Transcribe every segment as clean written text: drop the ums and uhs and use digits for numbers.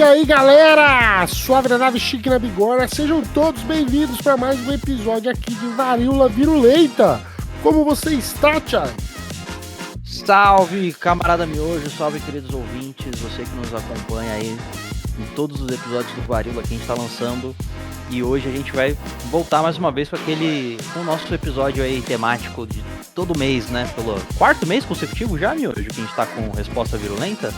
E aí galera, suave na nave, chique na bigorna, sejam todos bem-vindos para mais um episódio aqui de Varíola Virulenta. Como você está, Thiago? Salve, camarada miojo, salve queridos ouvintes, você que nos acompanha aí em todos os episódios do Varíola que a gente tá lançando. E hoje a gente vai voltar mais uma vez com o nosso episódio aí temático de todo mês, né? Pelo quarto mês consecutivo já, miojo, que a gente tá com resposta virulenta?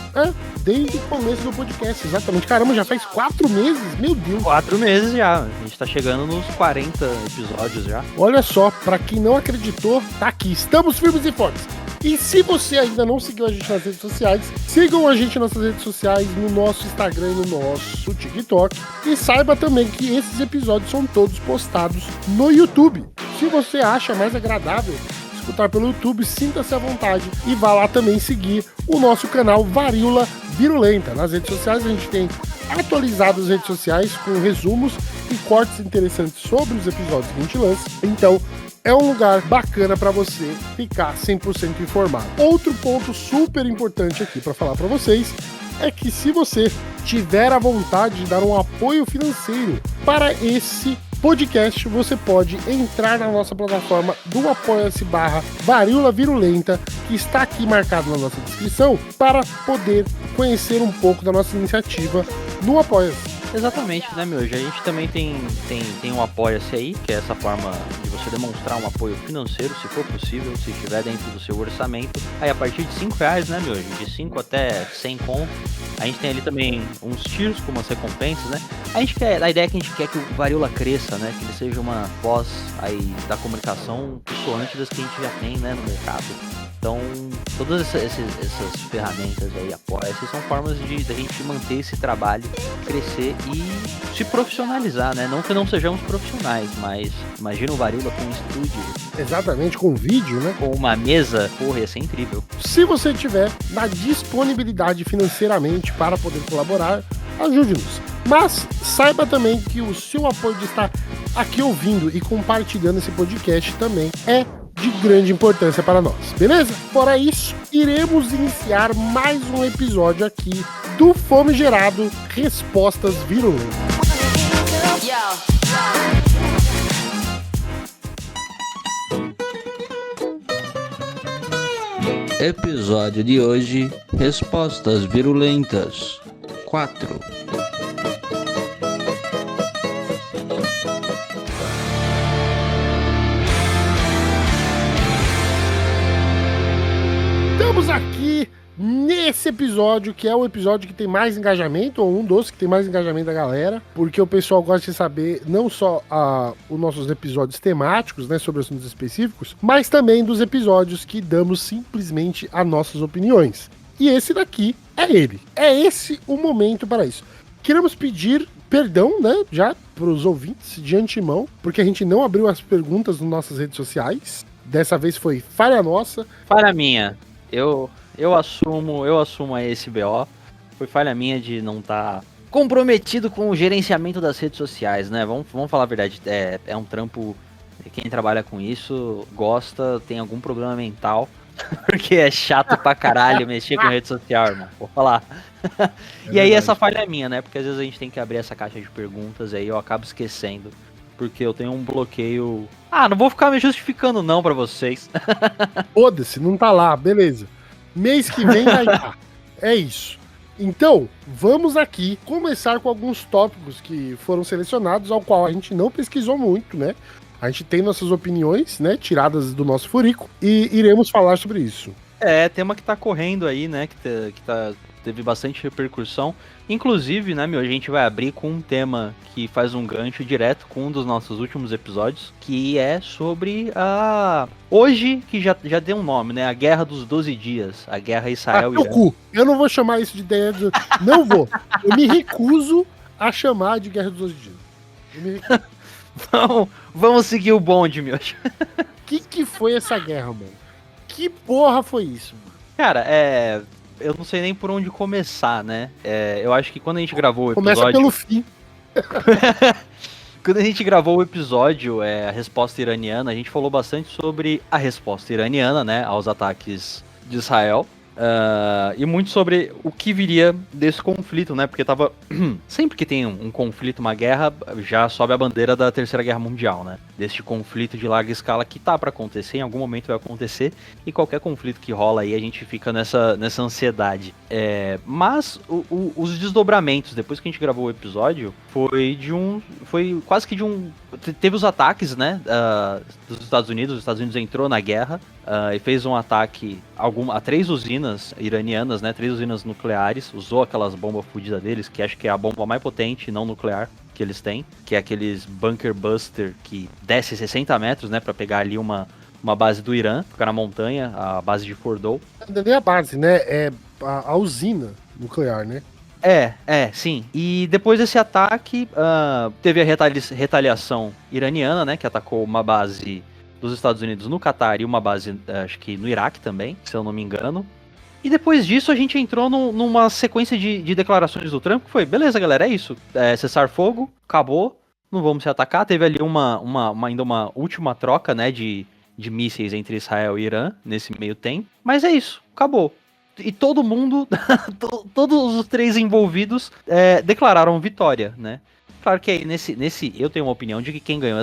Desde o começo do podcast, exatamente. Caramba, já faz 4 meses? Meu Deus. 4 meses já, a gente tá chegando nos 40 episódios já. Olha só, pra quem não acreditou, tá aqui, estamos firmes e fortes. E se você ainda não seguiu a gente nas redes sociais, sigam a gente nas nossas redes sociais, no nosso Instagram e no nosso TikTok. E saiba também que esses episódios são todos postados no YouTube. Se você acha mais agradável escutar pelo YouTube, sinta-se à vontade e vá lá também seguir o nosso canal Varíola Virulenta. Nas redes sociais a gente tem atualizado as redes sociais com resumos e cortes interessantes sobre os episódios que a gente lança. Então, é um lugar bacana para você ficar 100% informado. Outro ponto super importante aqui para falar para vocês é que se você tiver a vontade de dar um apoio financeiro para esse podcast, você pode entrar na nossa plataforma do Apoia-se /Varíola Virulenta, que está aqui marcado na nossa descrição, para poder conhecer um pouco da nossa iniciativa no Apoia-se. Exatamente, né, meu? A gente também tem um Apoia-se aí, que é essa forma de você demonstrar um apoio financeiro, se for possível, se estiver dentro do seu orçamento. Aí a partir de R$5, né, meu? De 5 até 100 conto. A gente tem ali também uns tiers com umas recompensas, né? A ideia é que a gente quer que o Varíola cresça, né? Que ele seja uma voz aí da comunicação pessoante das que a gente já tem, né, no mercado. Então, todas essas ferramentas aí, apoia-se, são formas de a gente manter esse trabalho, crescer e se profissionalizar, né? Não que não sejamos profissionais, mas imagina o Varíola com um estúdio. Exatamente, com vídeo, né? Com uma mesa, porra, ia ser incrível. Se você tiver na disponibilidade financeiramente para poder colaborar, ajude-nos. Mas saiba também que o seu apoio de estar aqui ouvindo e compartilhando esse podcast também é de grande importância para nós, beleza? Fora isso, iremos iniciar mais um episódio aqui do Famigerado Respostas Virulentas. Episódio de hoje: Respostas Virulentas 4. Estamos aqui nesse episódio, que é o episódio que tem mais engajamento, ou um dos que tem mais engajamento da galera, porque o pessoal gosta de saber não só os nossos episódios temáticos, né, sobre assuntos específicos, mas também dos episódios que damos simplesmente as nossas opiniões. E esse daqui é ele. É esse o momento para isso. Queremos pedir perdão, né, já para os ouvintes de antemão, porque a gente não abriu as perguntas nas nossas redes sociais. Dessa vez foi falha nossa. Falha minha. Eu assumo aí esse BO. Foi falha minha de não estar comprometido com o gerenciamento das redes sociais, né? Vamos falar a verdade. É um trampo. Quem trabalha com isso gosta, tem algum problema mental. Porque é chato pra caralho mexer com rede social, irmão. Vou falar. E aí essa falha é minha, né? Porque às vezes a gente tem que abrir essa caixa de perguntas aí eu acabo esquecendo. Porque eu tenho um bloqueio. Não vou ficar me justificando não pra vocês. Foda-se, não tá lá, beleza. Mês que vem vai estar. É isso. Então, vamos aqui começar com alguns tópicos que foram selecionados, ao qual a gente não pesquisou muito, né? A gente tem nossas opiniões, né, tiradas do nosso furico, e iremos falar sobre isso. Tema que tá correndo aí, né, teve bastante repercussão. Inclusive, né, a gente vai abrir com um tema que faz um gancho direto com um dos nossos últimos episódios, que é sobre hoje, que já deu um nome, né, a Guerra dos 12 Dias, a Guerra Israel-Irã. Eu não vou chamar isso de ideia de... Não vou. Eu me recuso a chamar de Guerra dos 12 Dias. Eu me recuso. Vamos seguir o bonde, meu. Que foi essa guerra, mano? Que porra foi isso, mano? Cara, eu não sei nem por onde começar, né? Eu acho que quando a gente gravou o episódio... Começa pelo fim. Quando a gente gravou o episódio, a resposta iraniana, a gente falou bastante sobre a resposta iraniana, né, aos ataques de Israel. E muito sobre o que viria desse conflito, né? Porque tava. Sempre que tem um conflito, uma guerra, já sobe a bandeira da Terceira Guerra Mundial, né? Deste conflito de larga escala que tá pra acontecer, em algum momento vai acontecer, e qualquer conflito que rola aí a gente fica nessa ansiedade. Mas os desdobramentos, depois que a gente gravou o episódio, foi quase que de um. Teve os ataques, né? Dos Estados Unidos. Os Estados Unidos entrou na guerra e fez um ataque a 3 usinas iranianas, né? 3 usinas nucleares. Usou aquelas bombas fodidas deles, que acho que é a bomba mais potente não nuclear que eles têm, que é aqueles bunker buster que desce 60 metros, né? Pra pegar ali uma base do Irã, fica na montanha, a base de Fordow. Não é nem a base, né? É a usina nuclear, né? Sim. E depois desse ataque, teve a retaliação iraniana, né? Que atacou uma base dos Estados Unidos no Catar e uma base, acho que no Iraque também, se eu não me engano. E depois disso a gente entrou numa sequência de declarações do Trump, que foi, beleza galera, é isso, cessar fogo, acabou, não vamos se atacar. Teve ali ainda uma última troca, né, de mísseis entre Israel e Irã nesse meio tempo, mas é isso, acabou. E todo mundo, todos os 3 envolvidos declararam vitória, né. Claro que aí nesse eu tenho uma opinião de que quem ganhou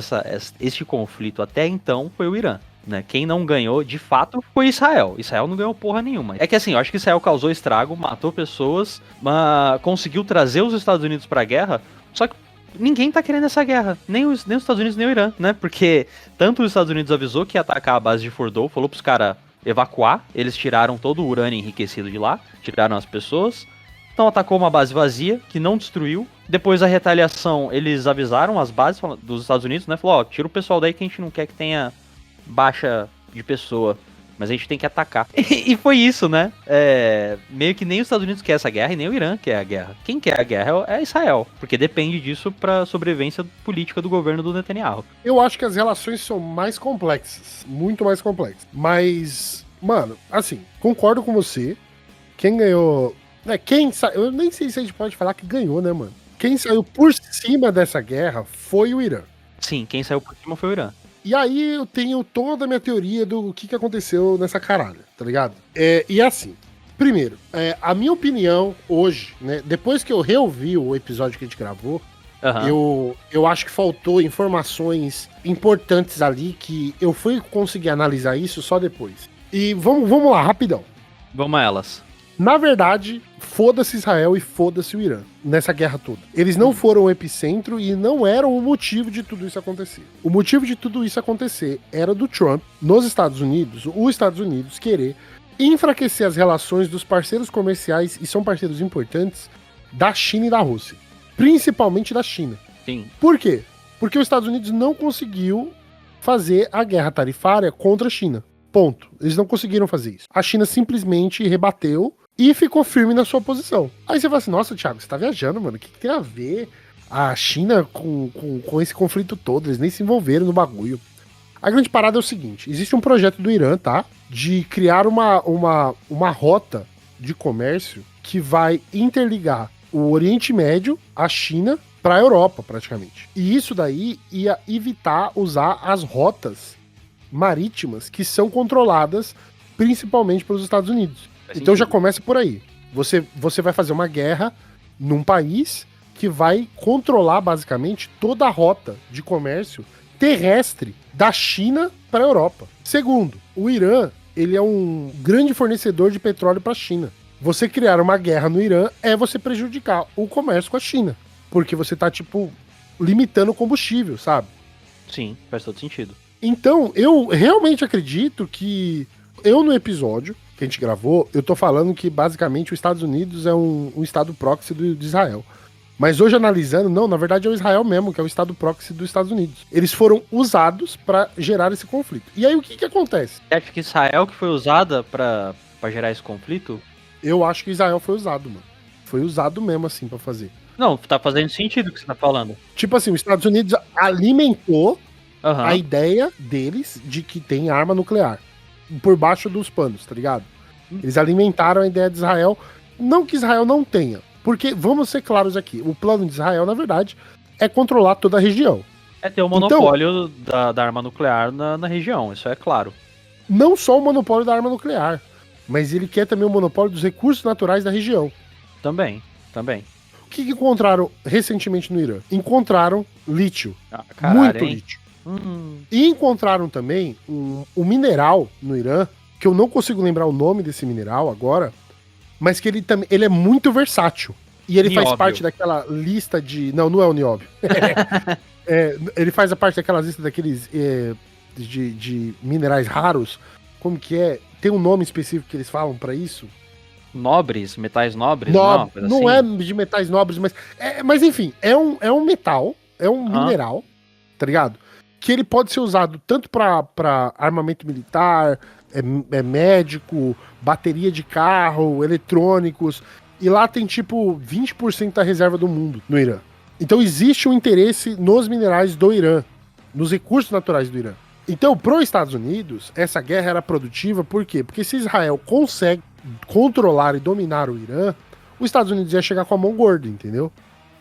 este conflito até então foi o Irã. Né? Quem não ganhou, de fato, foi Israel. Israel não ganhou porra nenhuma. É que assim, eu acho que Israel causou estrago, matou pessoas, mas conseguiu trazer os Estados Unidos pra guerra, só que ninguém tá querendo essa guerra. Nem os Estados Unidos, nem o Irã, né? Porque tanto os Estados Unidos avisou que ia atacar a base de Fordow, falou pros caras evacuar, eles tiraram todo o urânio enriquecido de lá, tiraram as pessoas, então atacou uma base vazia, que não destruiu. Depois da retaliação, eles avisaram as bases dos Estados Unidos, né? Falou, tira o pessoal daí que a gente não quer que tenha baixa de pessoa, mas a gente tem que atacar. E foi isso, né? Meio que nem os Estados Unidos quer essa guerra e nem o Irã quer a guerra. Quem quer a guerra é Israel, porque depende disso pra sobrevivência política do governo do Netanyahu. Eu acho que as relações são mais complexas, muito mais complexas. Mas, mano, assim, concordo com você. Quem ganhou... Eu nem sei se a gente pode falar que ganhou, né, mano? Quem saiu por cima dessa guerra foi o Irã. Sim, quem saiu por cima foi o Irã. E aí eu tenho toda a minha teoria do que aconteceu nessa caralho, tá ligado? E assim, primeiro, a minha opinião hoje, né, depois que eu reouvi o episódio que a gente gravou, eu acho que faltou informações importantes ali que eu fui conseguir analisar isso só depois. E vamos lá, rapidão. Vamos a elas. Na verdade, foda-se Israel e foda-se o Irã nessa guerra toda. Eles não foram o epicentro e não eram o motivo de tudo isso acontecer. O motivo de tudo isso acontecer era do Trump, nos Estados Unidos, os Estados Unidos querer enfraquecer as relações dos parceiros comerciais, e são parceiros importantes, da China e da Rússia. Principalmente da China. Sim. Por quê? Porque os Estados Unidos não conseguiu fazer a guerra tarifária contra a China. Ponto. Eles não conseguiram fazer isso. A China simplesmente rebateu e ficou firme na sua posição. Aí você fala assim, nossa, Thiago, você tá viajando, mano. O que tem a ver a China com esse conflito todo? Eles nem se envolveram no bagulho. A grande parada é o seguinte, existe um projeto do Irã, tá? De criar uma rota de comércio que vai interligar o Oriente Médio, a China, pra Europa, praticamente. E isso daí ia evitar usar as rotas marítimas que são controladas principalmente pelos Estados Unidos. Então já começa por aí. Você vai fazer uma guerra num país que vai controlar basicamente toda a rota de comércio terrestre da China para a Europa. Segundo, o Irã, ele é um grande fornecedor de petróleo para a China. Você criar uma guerra no Irã é você prejudicar o comércio com a China, porque você tá limitando o combustível, sabe? Sim, faz todo sentido. Então, eu realmente acredito que no episódio que a gente gravou, eu tô falando que basicamente os Estados Unidos é um estado proxy de Israel. Mas hoje analisando, não, na verdade é o Israel mesmo, que é o estado proxy dos Estados Unidos. Eles foram usados pra gerar esse conflito. E aí o que acontece? Você acha que Israel que foi usada pra gerar esse conflito? Eu acho que Israel foi usado, mano. Foi usado mesmo assim pra fazer. Não, tá fazendo sentido o que você tá falando. Tipo assim, os Estados Unidos alimentou a ideia deles de que tem arma nuclear por baixo dos panos, tá ligado? Eles alimentaram a ideia de Israel, não que Israel não tenha, porque, vamos ser claros aqui, o plano de Israel, na verdade, é controlar toda a região. É ter o monopólio da arma nuclear na região, isso é claro. Não só o monopólio da arma nuclear, mas ele quer também o monopólio dos recursos naturais da região. Também. O que encontraram recentemente no Irã? Encontraram lítio. Caralho, muito hein? lítio. E encontraram também um mineral no Irã, que eu não consigo lembrar o nome desse mineral agora, mas que ele é muito versátil. E ele faz Nióbio. parte daquela lista de... Não é o nióbio. Ele faz a parte daquela lista daqueles de minerais raros. Como que é? Tem um nome específico que eles falam pra isso? Nobres, metais nobres? Não assim? é de metais nobres, mas enfim, é um metal, é um mineral, tá ligado? Que ele pode ser usado tanto pra armamento militar, médico, bateria de carro, eletrônicos, e lá tem tipo 20% da reserva do mundo no Irã. Então existe um interesse nos minerais do Irã, nos recursos naturais do Irã. Então, pro Estados Unidos, essa guerra era produtiva, por quê? Porque se Israel consegue controlar e dominar o Irã, os Estados Unidos ia chegar com a mão gorda, entendeu?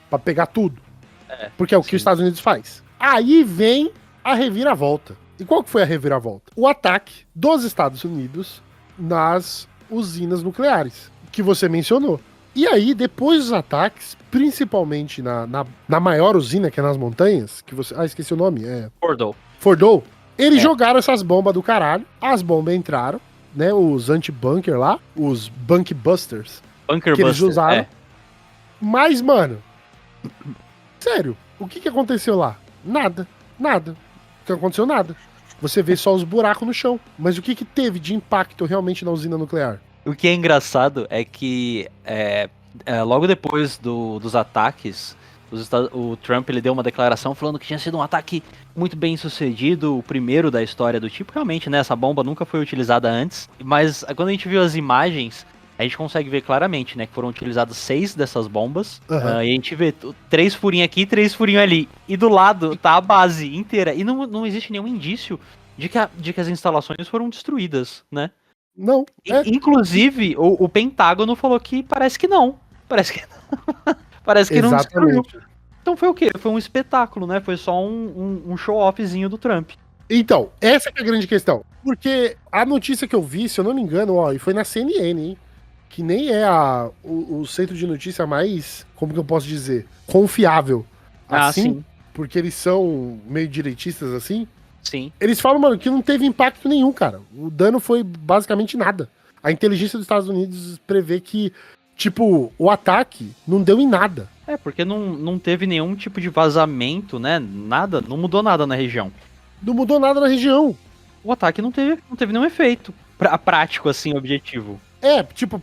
Pra pegar tudo. Porque é o que os Estados Unidos faz. Aí vem a reviravolta. E qual que foi a reviravolta? O ataque dos Estados Unidos nas usinas nucleares, que você mencionou. E aí, depois dos ataques, principalmente na maior usina, que é nas montanhas, que você... esqueci o nome. Fordow. Eles jogaram essas bombas do caralho, as bombas entraram, né, os anti-bunker lá, os bunkbusters, que eles usaram. Mas, mano, sério, o que aconteceu lá? Nada. Não aconteceu nada. Você vê só os buracos no chão. Mas o que teve de impacto realmente na usina nuclear? O que é engraçado é que logo depois dos ataques, o Trump ele deu uma declaração falando que tinha sido um ataque muito bem sucedido, o primeiro da história do tipo. Realmente, né, essa bomba nunca foi utilizada antes, mas quando a gente viu as imagens, a gente consegue ver claramente, né, que foram utilizadas 6 dessas bombas, e a gente vê 3 furinhos aqui, 3 furinhos ali, e do lado tá a base inteira, e não existe nenhum indício de que as instalações foram destruídas, né? Não. Inclusive, o Pentágono falou que parece que não. Parece que não destruiu. Então foi o quê? Foi um espetáculo, né? Foi só um show-offzinho do Trump. Então, essa que é a grande questão. Porque a notícia que eu vi, se eu não me engano, e foi na CNN, hein? Que nem é o centro de notícia mais, como que eu posso dizer, confiável. Assim, sim. Porque eles são meio direitistas assim. Sim. Eles falam, mano, que não teve impacto nenhum, cara. O dano foi basicamente nada. A inteligência dos Estados Unidos prevê que, tipo, o ataque não deu em nada. Porque não teve nenhum tipo de vazamento, né? Nada, não mudou nada na região. Não mudou nada na região. O ataque não teve nenhum efeito prático, assim, objetivo.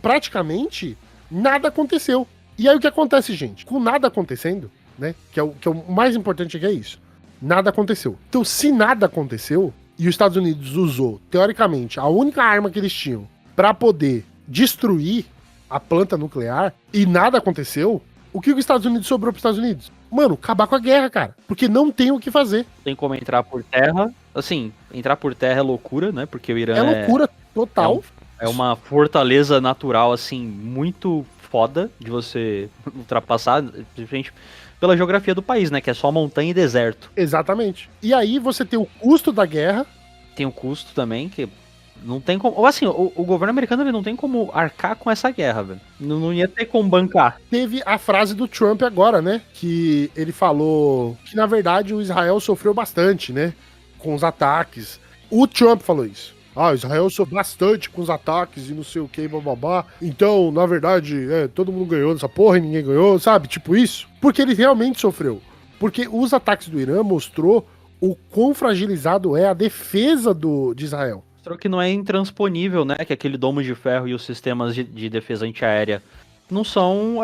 Praticamente nada aconteceu. E aí o que acontece, gente? Com nada acontecendo, né? Que é o mais importante que é isso. Nada aconteceu. Então, se nada aconteceu, e os Estados Unidos usou, teoricamente, a única arma que eles tinham pra poder destruir a planta nuclear, e nada aconteceu, o que os Estados Unidos sobrou pros Estados Unidos? Mano, acabar com a guerra, cara. Porque não tem o que fazer. Tem como entrar por terra. Assim, entrar por terra é loucura, né? Porque o Irã é loucura total. É uma fortaleza natural, assim, muito foda de você ultrapassar, principalmente pela geografia do país, né? Que é só montanha e deserto. Exatamente. E aí você tem o custo da guerra. Tem o custo também, que não tem como... Ou assim, o governo americano ele não tem como arcar com essa guerra, velho. Não ia ter como bancar. Teve a frase do Trump agora, né? Que ele falou que, na verdade, o Israel sofreu bastante, né? Com os ataques. O Trump falou isso. Israel sofreu bastante com os ataques e não sei o que, bababá. Então, na verdade, todo mundo ganhou nessa porra e ninguém ganhou, sabe? Tipo isso. Porque ele realmente sofreu. Porque os ataques do Irã mostrou o quão fragilizado é a defesa de Israel. Mostrou que não é intransponível, né? Que aquele domo de ferro e os sistemas de defesa antiaérea não são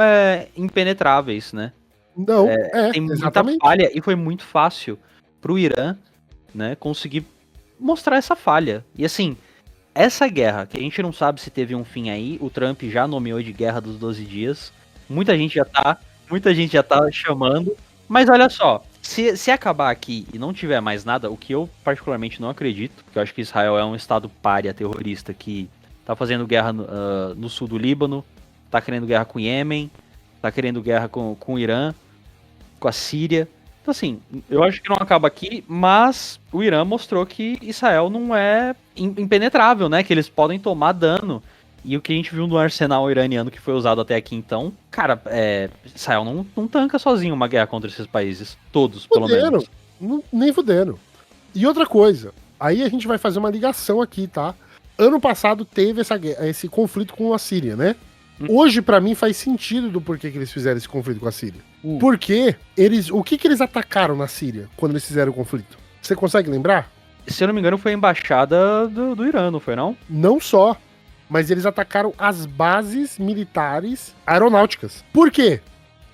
impenetráveis, né? Não, tem exatamente. muita falha e foi muito fácil pro Irã, né, conseguir mostrar essa falha. E assim, essa guerra, que a gente não sabe se teve um fim aí, o Trump já nomeou de guerra dos 12 dias. Muita gente já tá chamando. Mas olha só, se acabar aqui e não tiver mais nada, o que eu particularmente não acredito, porque eu acho que Israel é um estado pária terrorista que tá fazendo guerra no sul do Líbano, tá querendo guerra com o Iêmen, tá querendo guerra com o Irã, com a Síria. Então assim, eu acho que não acaba aqui, mas o Irã mostrou que Israel não é impenetrável, né? Que eles podem tomar dano E o que a gente viu no arsenal iraniano que foi usado até aqui então, cara, Israel não tanca sozinho uma guerra contra esses países. Todos, pelo menos. Nem fudendo. E outra coisa, aí a gente vai fazer uma ligação aqui, tá? Ano passado teve esse conflito com a Síria, né? Hoje, pra mim, faz sentido do porquê que eles fizeram esse conflito com a Síria. Porque o que eles atacaram na Síria quando eles fizeram o conflito? Você consegue lembrar? Se eu não me engano, foi a embaixada do Irã, não foi não? Não só, mas eles atacaram as bases militares aeronáuticas. Por quê?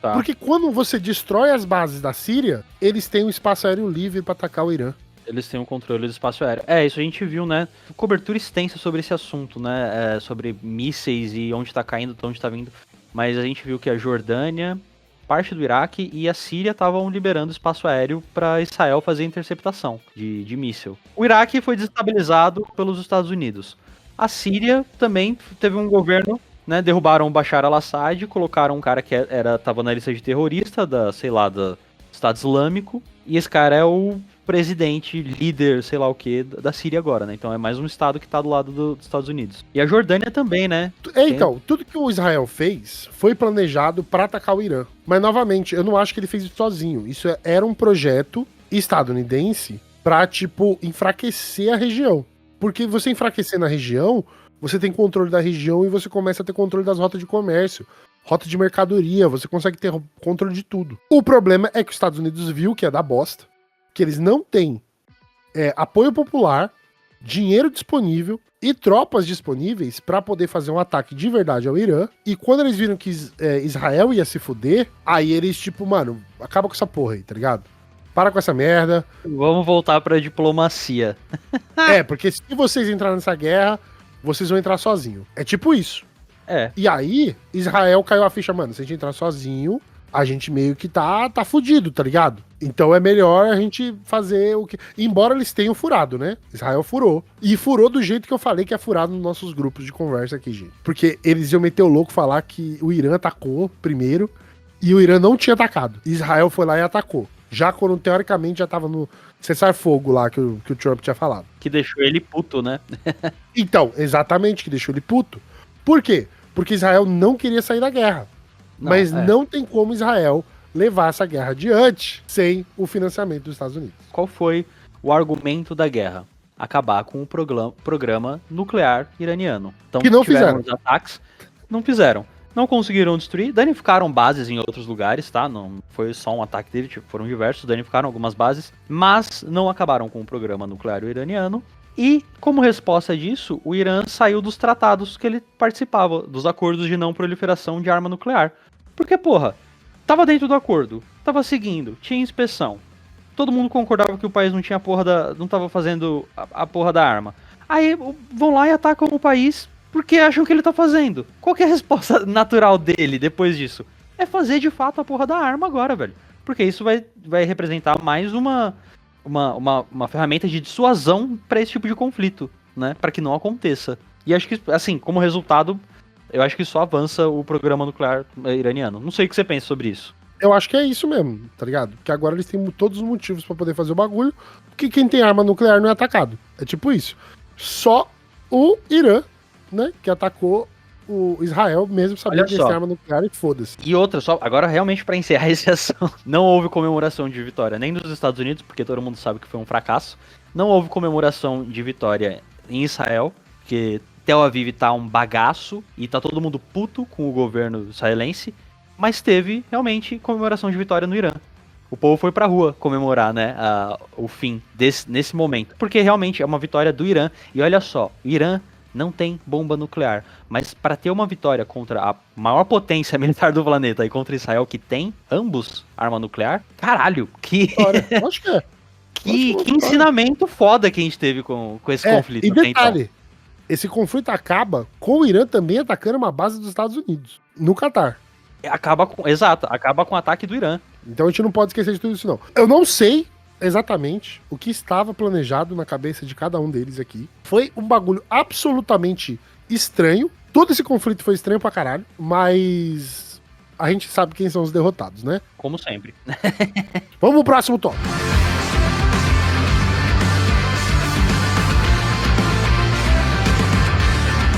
Tá. Porque quando você destrói as bases da Síria, eles têm um espaço aéreo livre pra atacar o Irã. Eles têm o controle do espaço aéreo. Isso a gente viu, né? Cobertura extensa sobre esse assunto, né? Sobre mísseis e onde tá caindo, onde tá vindo. Mas a gente viu que a Jordânia, parte do Iraque e a Síria estavam liberando espaço aéreo para Israel fazer interceptação de míssil. O Iraque foi desestabilizado pelos Estados Unidos. A Síria também teve um governo, né? Derrubaram o Bashar al-Assad, colocaram um cara que tava na lista de terrorista do Estado Islâmico. E esse cara é o presidente, líder, sei lá o que, da Síria agora, né? Então é mais um estado que tá do lado dos Estados Unidos. E a Jordânia também, né? Então, tudo que o Israel fez foi planejado pra atacar o Irã. Mas, novamente, eu não acho que ele fez isso sozinho. Isso era um projeto estadunidense pra, tipo, enfraquecer a região. Porque você enfraquecer na região, você tem controle da região e você começa a ter controle das rotas de comércio, rota de mercadoria, você consegue ter controle de tudo. O problema é que os Estados Unidos viu que é da bosta, que eles não têm apoio popular, dinheiro disponível e tropas disponíveis para poder fazer um ataque de verdade ao Irã. E quando eles viram que Israel ia se fuder, aí eles, tipo, mano, acaba com essa porra aí, tá ligado? Para com essa merda. Vamos voltar pra diplomacia. Porque se vocês entrarem nessa guerra, vocês vão entrar sozinho. É tipo isso. E aí, Israel caiu a ficha, mano, se a gente entrar sozinho, a gente meio que tá fudido, tá ligado? Então é melhor a gente fazer o que... Embora eles tenham furado, né? Israel furou. E furou do jeito que eu falei que é furado nos nossos grupos de conversa aqui, gente. Porque eles iam meter o louco falar que o Irã atacou primeiro e o Irã não tinha atacado. Israel foi lá e atacou. Já quando, teoricamente, já tava no cessar-fogo lá que o Trump tinha falado. Que deixou ele puto, né? Então, exatamente, que deixou ele puto. Por quê? Porque Israel não queria sair da guerra. Mas não tem como Israel levar essa guerra adiante sem o financiamento dos Estados Unidos. Qual foi o argumento da guerra? Acabar com o programa nuclear iraniano. Então, que não fizeram. Os ataques, não fizeram. Não conseguiram destruir, danificaram bases em outros lugares, tá? Não foi só um ataque dele, foram diversos, danificaram algumas bases, mas não acabaram com o programa nuclear iraniano. E, como resposta disso, o Irã saiu dos tratados que ele participava, dos acordos de não proliferação de arma nuclear. Porque, porra, tava dentro do acordo, tava seguindo, tinha inspeção. Todo mundo concordava que o país não tinha não tava fazendo a porra da arma. Aí vão lá e atacam o país porque acham que ele tá fazendo. Qual que é a resposta natural dele depois disso? É fazer de fato a porra da arma agora, velho. Porque isso vai representar mais uma ferramenta de dissuasão pra esse tipo de conflito, né? Pra que não aconteça. E acho que, assim, como resultado, eu acho que só avança o programa nuclear iraniano. Não sei o que você pensa sobre isso. Eu acho que é isso mesmo, tá ligado? Porque agora eles têm todos os motivos pra poder fazer o bagulho, porque quem tem arma nuclear não é atacado. É tipo isso. Só o Irã, né, que atacou o Israel, mesmo sabendo que eles têm arma nuclear, e foda-se. E outra, só agora realmente pra encerrar esse assunto, não houve comemoração de vitória nem dos Estados Unidos, porque todo mundo sabe que foi um fracasso. Não houve comemoração de vitória em Israel, porque Tel Aviv tá um bagaço e tá todo mundo puto com o governo israelense, mas teve realmente comemoração de vitória no Irã. O povo foi pra rua comemorar, né, o fim nesse momento, porque realmente é uma vitória do Irã. E olha só, o Irã não tem bomba nuclear, mas para ter uma vitória contra a maior potência militar do planeta e contra Israel, que tem ambos arma nuclear, caralho, Acho que é. Que ensinamento foda que a gente teve com esse conflito. E detalhe, esse conflito acaba com o Irã também atacando uma base dos Estados Unidos, no Catar. Acaba com o ataque do Irã. Então a gente não pode esquecer de tudo isso, não. Eu não sei exatamente o que estava planejado na cabeça de cada um deles aqui. Foi um bagulho absolutamente estranho. Todo esse conflito foi estranho pra caralho, mas a gente sabe quem são os derrotados, né? Como sempre. Vamos pro próximo tópico.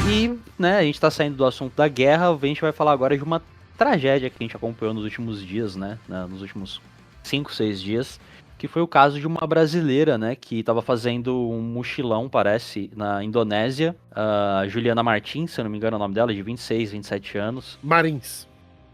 E né, a gente tá saindo do assunto da guerra, a gente vai falar agora de uma tragédia que a gente acompanhou nos últimos dias, né, nos últimos 5, 6 dias, que foi o caso de uma brasileira, né, que tava fazendo um mochilão, parece, na Indonésia, a Juliana Martins, se eu não me engano é o nome dela, de 26, 27 anos.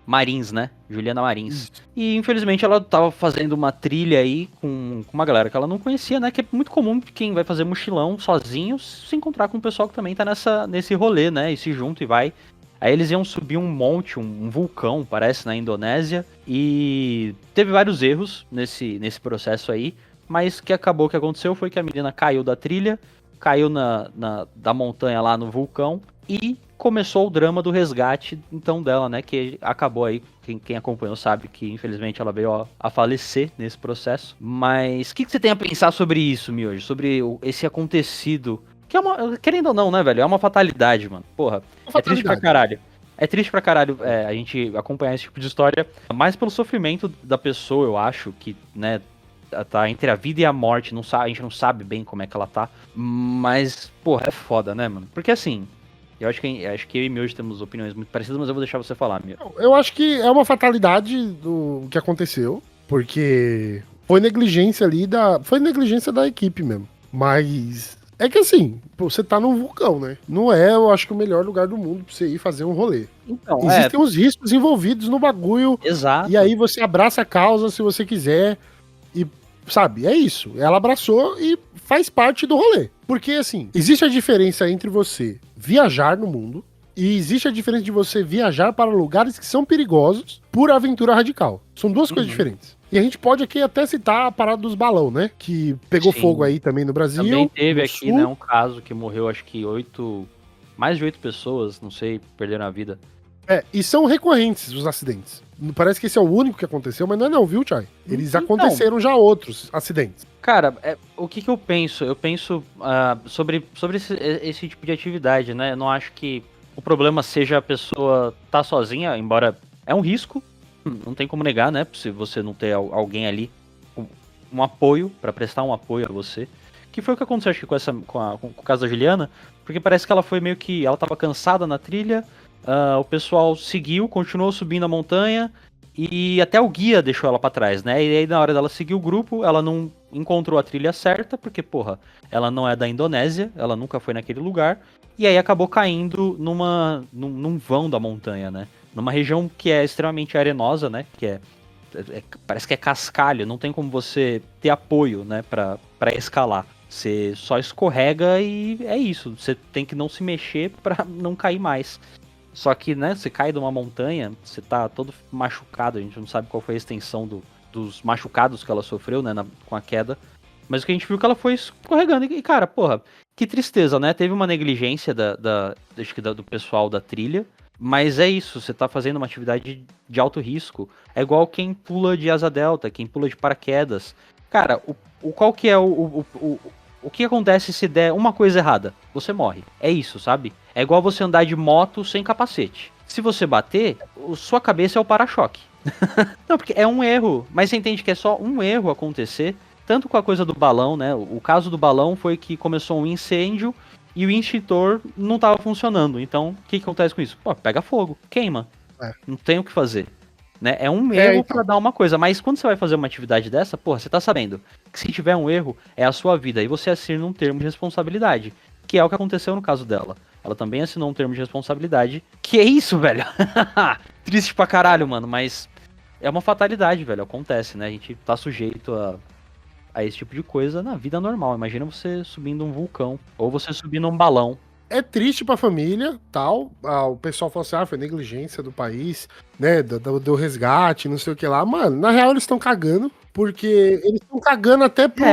Marins, né? Juliana Marins. E infelizmente ela tava fazendo uma trilha aí com uma galera que ela não conhecia, né? Que é muito comum quem vai fazer mochilão sozinho se encontrar com o pessoal que também tá nesse rolê, né? E se junta e vai. Aí eles iam subir um monte, um vulcão, parece, na Indonésia. E teve vários erros nesse processo aí. Mas o que acabou que aconteceu foi que a menina caiu da trilha, caiu da montanha lá no vulcão e começou o drama do resgate, então, dela, né, que acabou aí, quem acompanhou sabe que, infelizmente, ela veio a falecer nesse processo. Mas o que você tem a pensar sobre isso, Miojo? Sobre esse acontecido, que é uma, querendo ou não, né, velho, é uma fatalidade, mano. Porra, é triste pra caralho. É triste pra caralho a gente acompanhar esse tipo de história, mais pelo sofrimento da pessoa, eu acho, que, né, tá entre a vida e a morte, a gente não sabe bem como é que ela tá, mas, porra, é foda, né, mano? Porque, assim, eu acho que eu e Miojo temos opiniões muito parecidas, mas eu vou deixar você falar, Miojo. Eu acho que é uma fatalidade do que aconteceu, porque foi negligência ali foi negligência da equipe mesmo. Mas é que assim, você tá num vulcão, né? Não é, eu acho que o melhor lugar do mundo pra você ir fazer um rolê. Então, existem os riscos envolvidos no bagulho. Exato. E aí você abraça a causa se você quiser. E, sabe, é isso. Ela abraçou e faz parte do rolê. Porque, assim, existe a diferença entre você viajar no mundo e existe a diferença de você viajar para lugares que são perigosos por aventura radical. São duas coisas diferentes. E a gente pode aqui até citar a parada dos balão, né? Que pegou fogo aí também no Brasil. Também teve aqui, sul. né, um caso que morreu, acho que mais de 8 pessoas, não sei, perderam a vida. E são recorrentes os acidentes. Parece que esse é o único que aconteceu, mas não, viu, Chay? Eles aconteceram já outros acidentes. Cara, o que eu penso? Eu penso sobre esse tipo de atividade, né? Eu não acho que o problema seja a pessoa estar sozinha, embora é um risco, não tem como negar, né? Se você não ter alguém ali, um apoio, pra prestar um apoio a você. Que foi o que aconteceu, acho que com o caso da Juliana, porque parece que ela foi meio que, ela tava cansada na trilha, o pessoal seguiu, continuou subindo a montanha, e até o guia deixou ela pra trás, né? E aí na hora dela seguir o grupo, ela não encontrou a trilha certa, porque, porra, ela não é da Indonésia, ela nunca foi naquele lugar, e aí acabou caindo num vão da montanha, né? Numa região que é extremamente arenosa, né? Que parece que é cascalho, não tem como você ter apoio, né, pra escalar. Você só escorrega e é isso, você tem que não se mexer pra não cair mais. Só que, né, você cai de uma montanha, você tá todo machucado, a gente não sabe qual foi a extensão dos machucados que ela sofreu, né, com a queda. Mas o que a gente viu é que ela foi escorregando. E, cara, porra, que tristeza, né? Teve uma negligência acho que do pessoal da trilha. Mas é isso, você tá fazendo uma atividade de alto risco. É igual quem pula de asa delta, quem pula de paraquedas. Cara, qual que é o que acontece se der uma coisa errada? Você morre. É isso, sabe? É igual você andar de moto sem capacete. Se você bater, sua cabeça é o para-choque. Não, porque é um erro. Mas você entende que é só um erro acontecer. Tanto com a coisa do balão, né? O caso do balão foi que começou um incêndio e o extintor não estava funcionando. Então, o que acontece com isso? Pô, pega fogo, queima. Não tem o que fazer. Né? É um erro pra dar uma coisa. Mas quando você vai fazer uma atividade dessa, porra, você tá sabendo que se tiver um erro, é a sua vida. E você assina um termo de responsabilidade. Que é o que aconteceu no caso dela. Ela também assinou um termo de responsabilidade. Que é isso, velho? Triste pra caralho, mano. Mas é uma fatalidade, velho. Acontece, né? A gente tá sujeito a esse tipo de coisa na vida normal. Imagina você subindo um vulcão. Ou você subindo um balão. É triste pra família, tal. O pessoal fala assim, foi negligência do país, né? Do resgate, não sei o que lá. Mano, na real eles estão cagando. Porque eles estão cagando até pro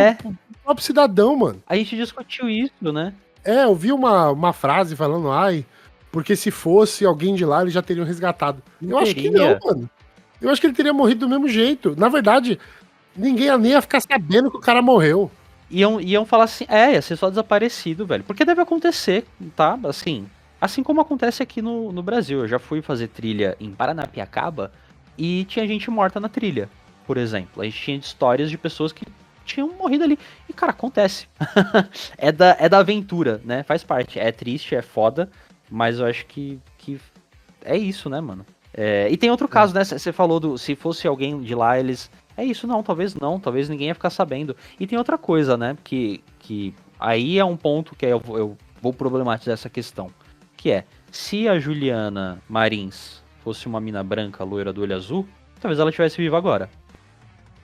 próprio cidadão, mano. A gente discutiu isso, né? Eu vi uma frase falando, porque se fosse alguém de lá, eles já teriam resgatado. Eu acho que não, mano. Eu acho que ele teria morrido do mesmo jeito. Na verdade, ninguém nem ia ficar sabendo que o cara morreu. Iam falar assim, ia ser só desaparecido, velho. Porque deve acontecer, tá? Assim como acontece aqui no Brasil. Eu já fui fazer trilha em Paranapiacaba e tinha gente morta na trilha, por exemplo. A gente tinha histórias de pessoas que tinham morrido ali. E, cara, acontece. é da aventura, né? Faz parte. É triste, é foda. Mas eu acho que é isso, né, mano? E tem outro caso, né? Você falou se fosse alguém de lá, eles... É isso, não, talvez ninguém ia ficar sabendo. E tem outra coisa, né? Que aí é um ponto que eu vou problematizar essa questão. Que é, se a Juliana Marins fosse uma mina branca, loira do olho azul, talvez ela estivesse viva agora.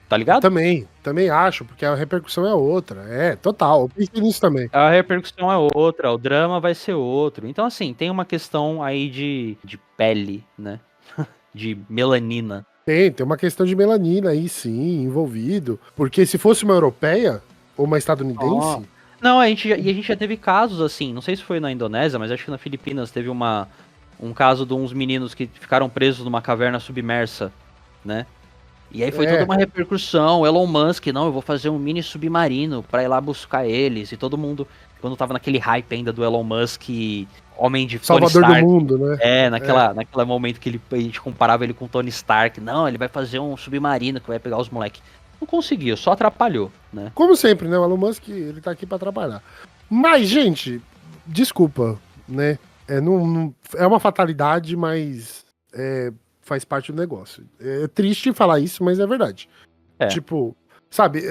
Tá ligado? Também acho, porque a repercussão é outra. Total. Eu pensei nisso também. A repercussão é outra, o drama vai ser outro. Então, assim, tem uma questão aí de pele, né? De melanina. Tem uma questão de melanina aí, sim, envolvido. Porque se fosse uma europeia ou uma estadunidense... Não, a gente já teve casos assim, não sei se foi na Indonésia, mas acho que na Filipinas teve um caso de uns meninos que ficaram presos numa caverna submersa, né? E aí foi toda uma repercussão, Elon Musk, não, eu vou fazer um mini submarino pra ir lá buscar eles, e todo mundo, quando tava naquele hype ainda do Elon Musk, homem de Salvador do mundo, né? Naquele momento que a gente comparava ele com Tony Stark, não, ele vai fazer um submarino que vai pegar os moleques. Não conseguiu, só atrapalhou, né? Como sempre, né? O Elon Musk, ele tá aqui pra atrapalhar. Mas, gente, desculpa, né? É uma fatalidade, mas faz parte do negócio. É triste falar isso, mas é verdade. Tipo, sabe,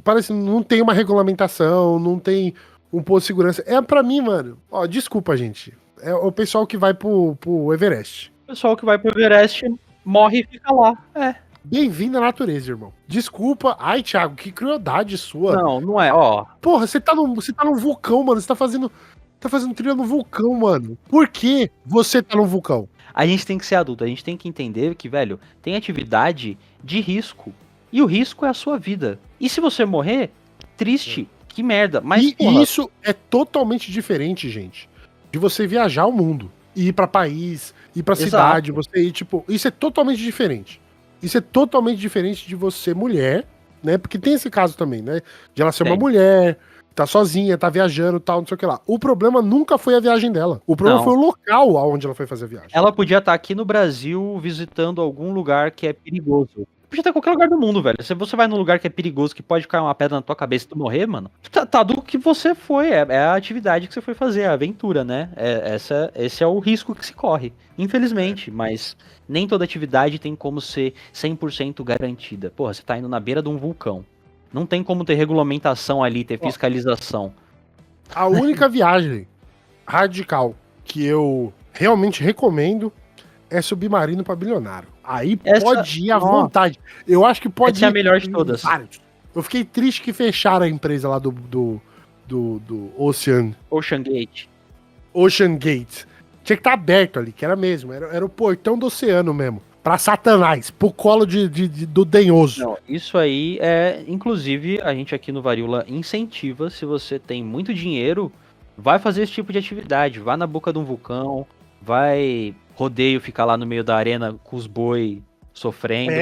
parece que não tem uma regulamentação, não tem um posto de segurança. Pra mim, mano, ó, desculpa, gente. É o pessoal que vai pro Everest. O pessoal que vai pro Everest morre e fica lá. Bem-vindo à natureza, irmão. Desculpa. Ai, Thiago, que crueldade sua. Não é, ó. Porra, você tá num vulcão, mano. Você tá fazendo trilha no vulcão, mano. Por que você tá num vulcão? A gente tem que ser adulto, a gente tem que entender que, velho, tem atividade de risco. E o risco é a sua vida. E se você morrer, triste, que merda. Mas, isso é totalmente diferente, gente, de você viajar o mundo. Ir pra país, ir pra cidade, você ir, tipo... Isso é totalmente diferente. Isso é totalmente diferente de você, mulher, né? Porque tem esse caso também, né? De ela ser uma mulher, tá sozinha, tá viajando, tal, não sei o que lá. O problema nunca foi a viagem dela. O problema foi o local aonde ela foi fazer a viagem. Ela podia estar aqui no Brasil visitando algum lugar que é perigoso. Podia estar em qualquer lugar do mundo, velho. Se você vai num lugar que é perigoso, que pode cair uma pedra na tua cabeça e tu morrer, mano, tá do que você foi. É a atividade que você foi fazer, a aventura, né? Esse é o risco que se corre. Infelizmente, mas nem toda atividade tem como ser 100% garantida. Porra, você tá indo na beira de um vulcão. Não tem como ter regulamentação ali, ter fiscalização. A única viagem radical que eu realmente recomendo é submarino pra bilionário. Aí pode ir à vontade. Eu acho que pode ir. Essa é a melhor de todas. Eu fiquei triste que fecharam a empresa lá do Ocean Gate. Ocean Gate. Tinha que estar aberto ali, que era mesmo. Era o portão do oceano mesmo. Pra Satanás, pro colo do denhoso. Não, isso aí inclusive, a gente aqui no Varíola incentiva, se você tem muito dinheiro, vai fazer esse tipo de atividade. Vá na boca de um vulcão, vai rodeio, ficar lá no meio da arena com os boi sofrendo.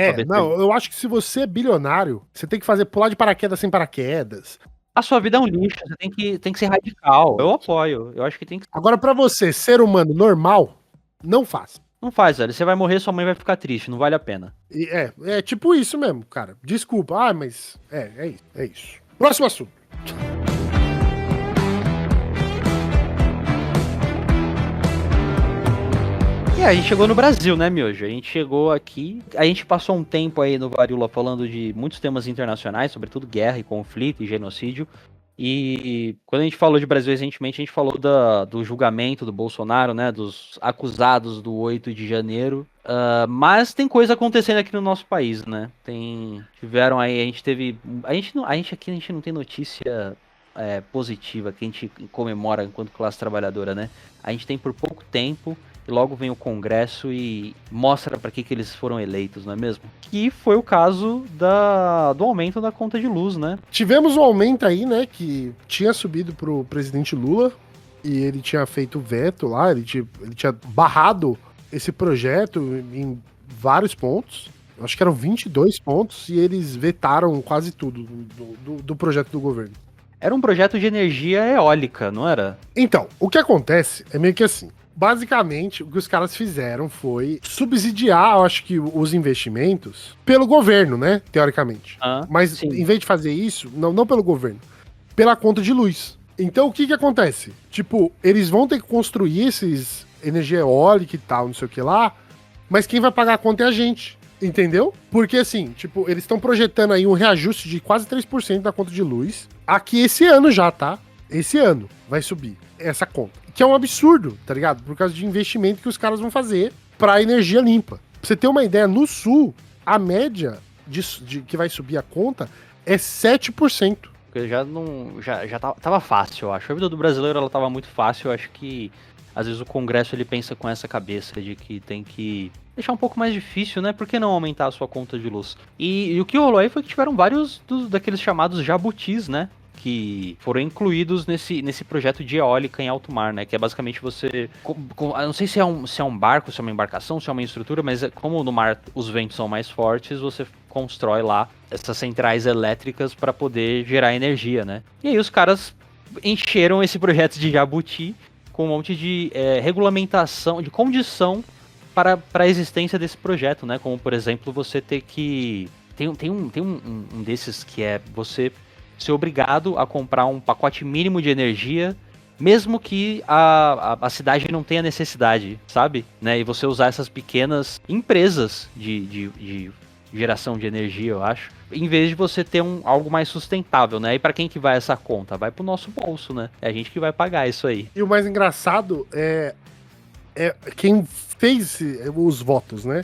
Eu acho que se você é bilionário, você tem que fazer pular de paraquedas sem paraquedas. A sua vida é um lixo, você tem que ser radical. Eu apoio, eu acho que tem que... Agora, pra você, ser humano normal, não faça. Não faz, velho. Você vai morrer, sua mãe vai ficar triste, não vale a pena. É tipo isso mesmo, cara. Desculpa. Mas é isso. Próximo assunto. A gente chegou no Brasil, né, Miojo? A gente chegou aqui, a gente passou um tempo aí no Varíola falando de muitos temas internacionais, sobretudo guerra e conflito e genocídio. E quando a gente falou de Brasil recentemente, a gente falou do julgamento do Bolsonaro, né, dos acusados do 8 de janeiro. Mas tem coisa acontecendo aqui no nosso país, né? Tiveram aí, a gente teve... A gente aqui não tem notícia positiva que a gente comemora enquanto classe trabalhadora, né? A gente tem por pouco tempo... E logo vem o Congresso e mostra para que eles foram eleitos, não é mesmo? Que foi o caso do aumento da conta de luz, né? Tivemos um aumento aí, né, que tinha subido pro presidente Lula e ele tinha feito veto lá, ele tinha barrado esse projeto em vários pontos. Acho que eram 22 pontos e eles vetaram quase tudo do projeto do governo. Era um projeto de energia eólica, não era? Então, o que acontece é meio que assim. Basicamente, o que os caras fizeram foi subsidiar, eu acho que, os investimentos pelo governo, né? Teoricamente. Mas, sim, em vez de fazer isso, não pelo governo, pela conta de luz. Então o que que acontece? Tipo, eles vão ter que construir esses energia eólica e tal, não sei o que lá, mas quem vai pagar a conta é a gente, entendeu? Porque assim, tipo, eles estão projetando aí um reajuste de quase 3% da conta de luz, aqui esse ano já, tá? Esse ano vai subir essa conta, que é um absurdo, tá ligado? Por causa de investimento que os caras vão fazer pra energia limpa. Pra você ter uma ideia, no sul, a média de que vai subir a conta é 7%. Porque já não. Já tava fácil, eu acho. A vida do brasileiro ela tava muito fácil. Eu acho que às vezes o Congresso ele pensa com essa cabeça de que tem que deixar um pouco mais difícil, né? Por que não aumentar a sua conta de luz? E o que rolou aí foi que tiveram vários daqueles chamados jabutis, né? Que foram incluídos nesse projeto de eólica em alto mar, né? Que é basicamente você... eu não sei se é um barco, se é uma embarcação, se é uma estrutura, mas como no mar os ventos são mais fortes, você constrói lá essas centrais elétricas para poder gerar energia, né? E aí os caras encheram esse projeto de jabuti com um monte de regulamentação, de condição para a existência desse projeto, né? Como, por exemplo, você ter que... Tem um desses que é você ser obrigado a comprar um pacote mínimo de energia, mesmo que a cidade não tenha necessidade, sabe? Né? E você usar essas pequenas empresas de geração de energia, eu acho, em vez de você ter algo mais sustentável, né? E para quem que vai essa conta? Vai pro nosso bolso, né? É a gente que vai pagar isso aí. E o mais engraçado é quem fez os votos, né?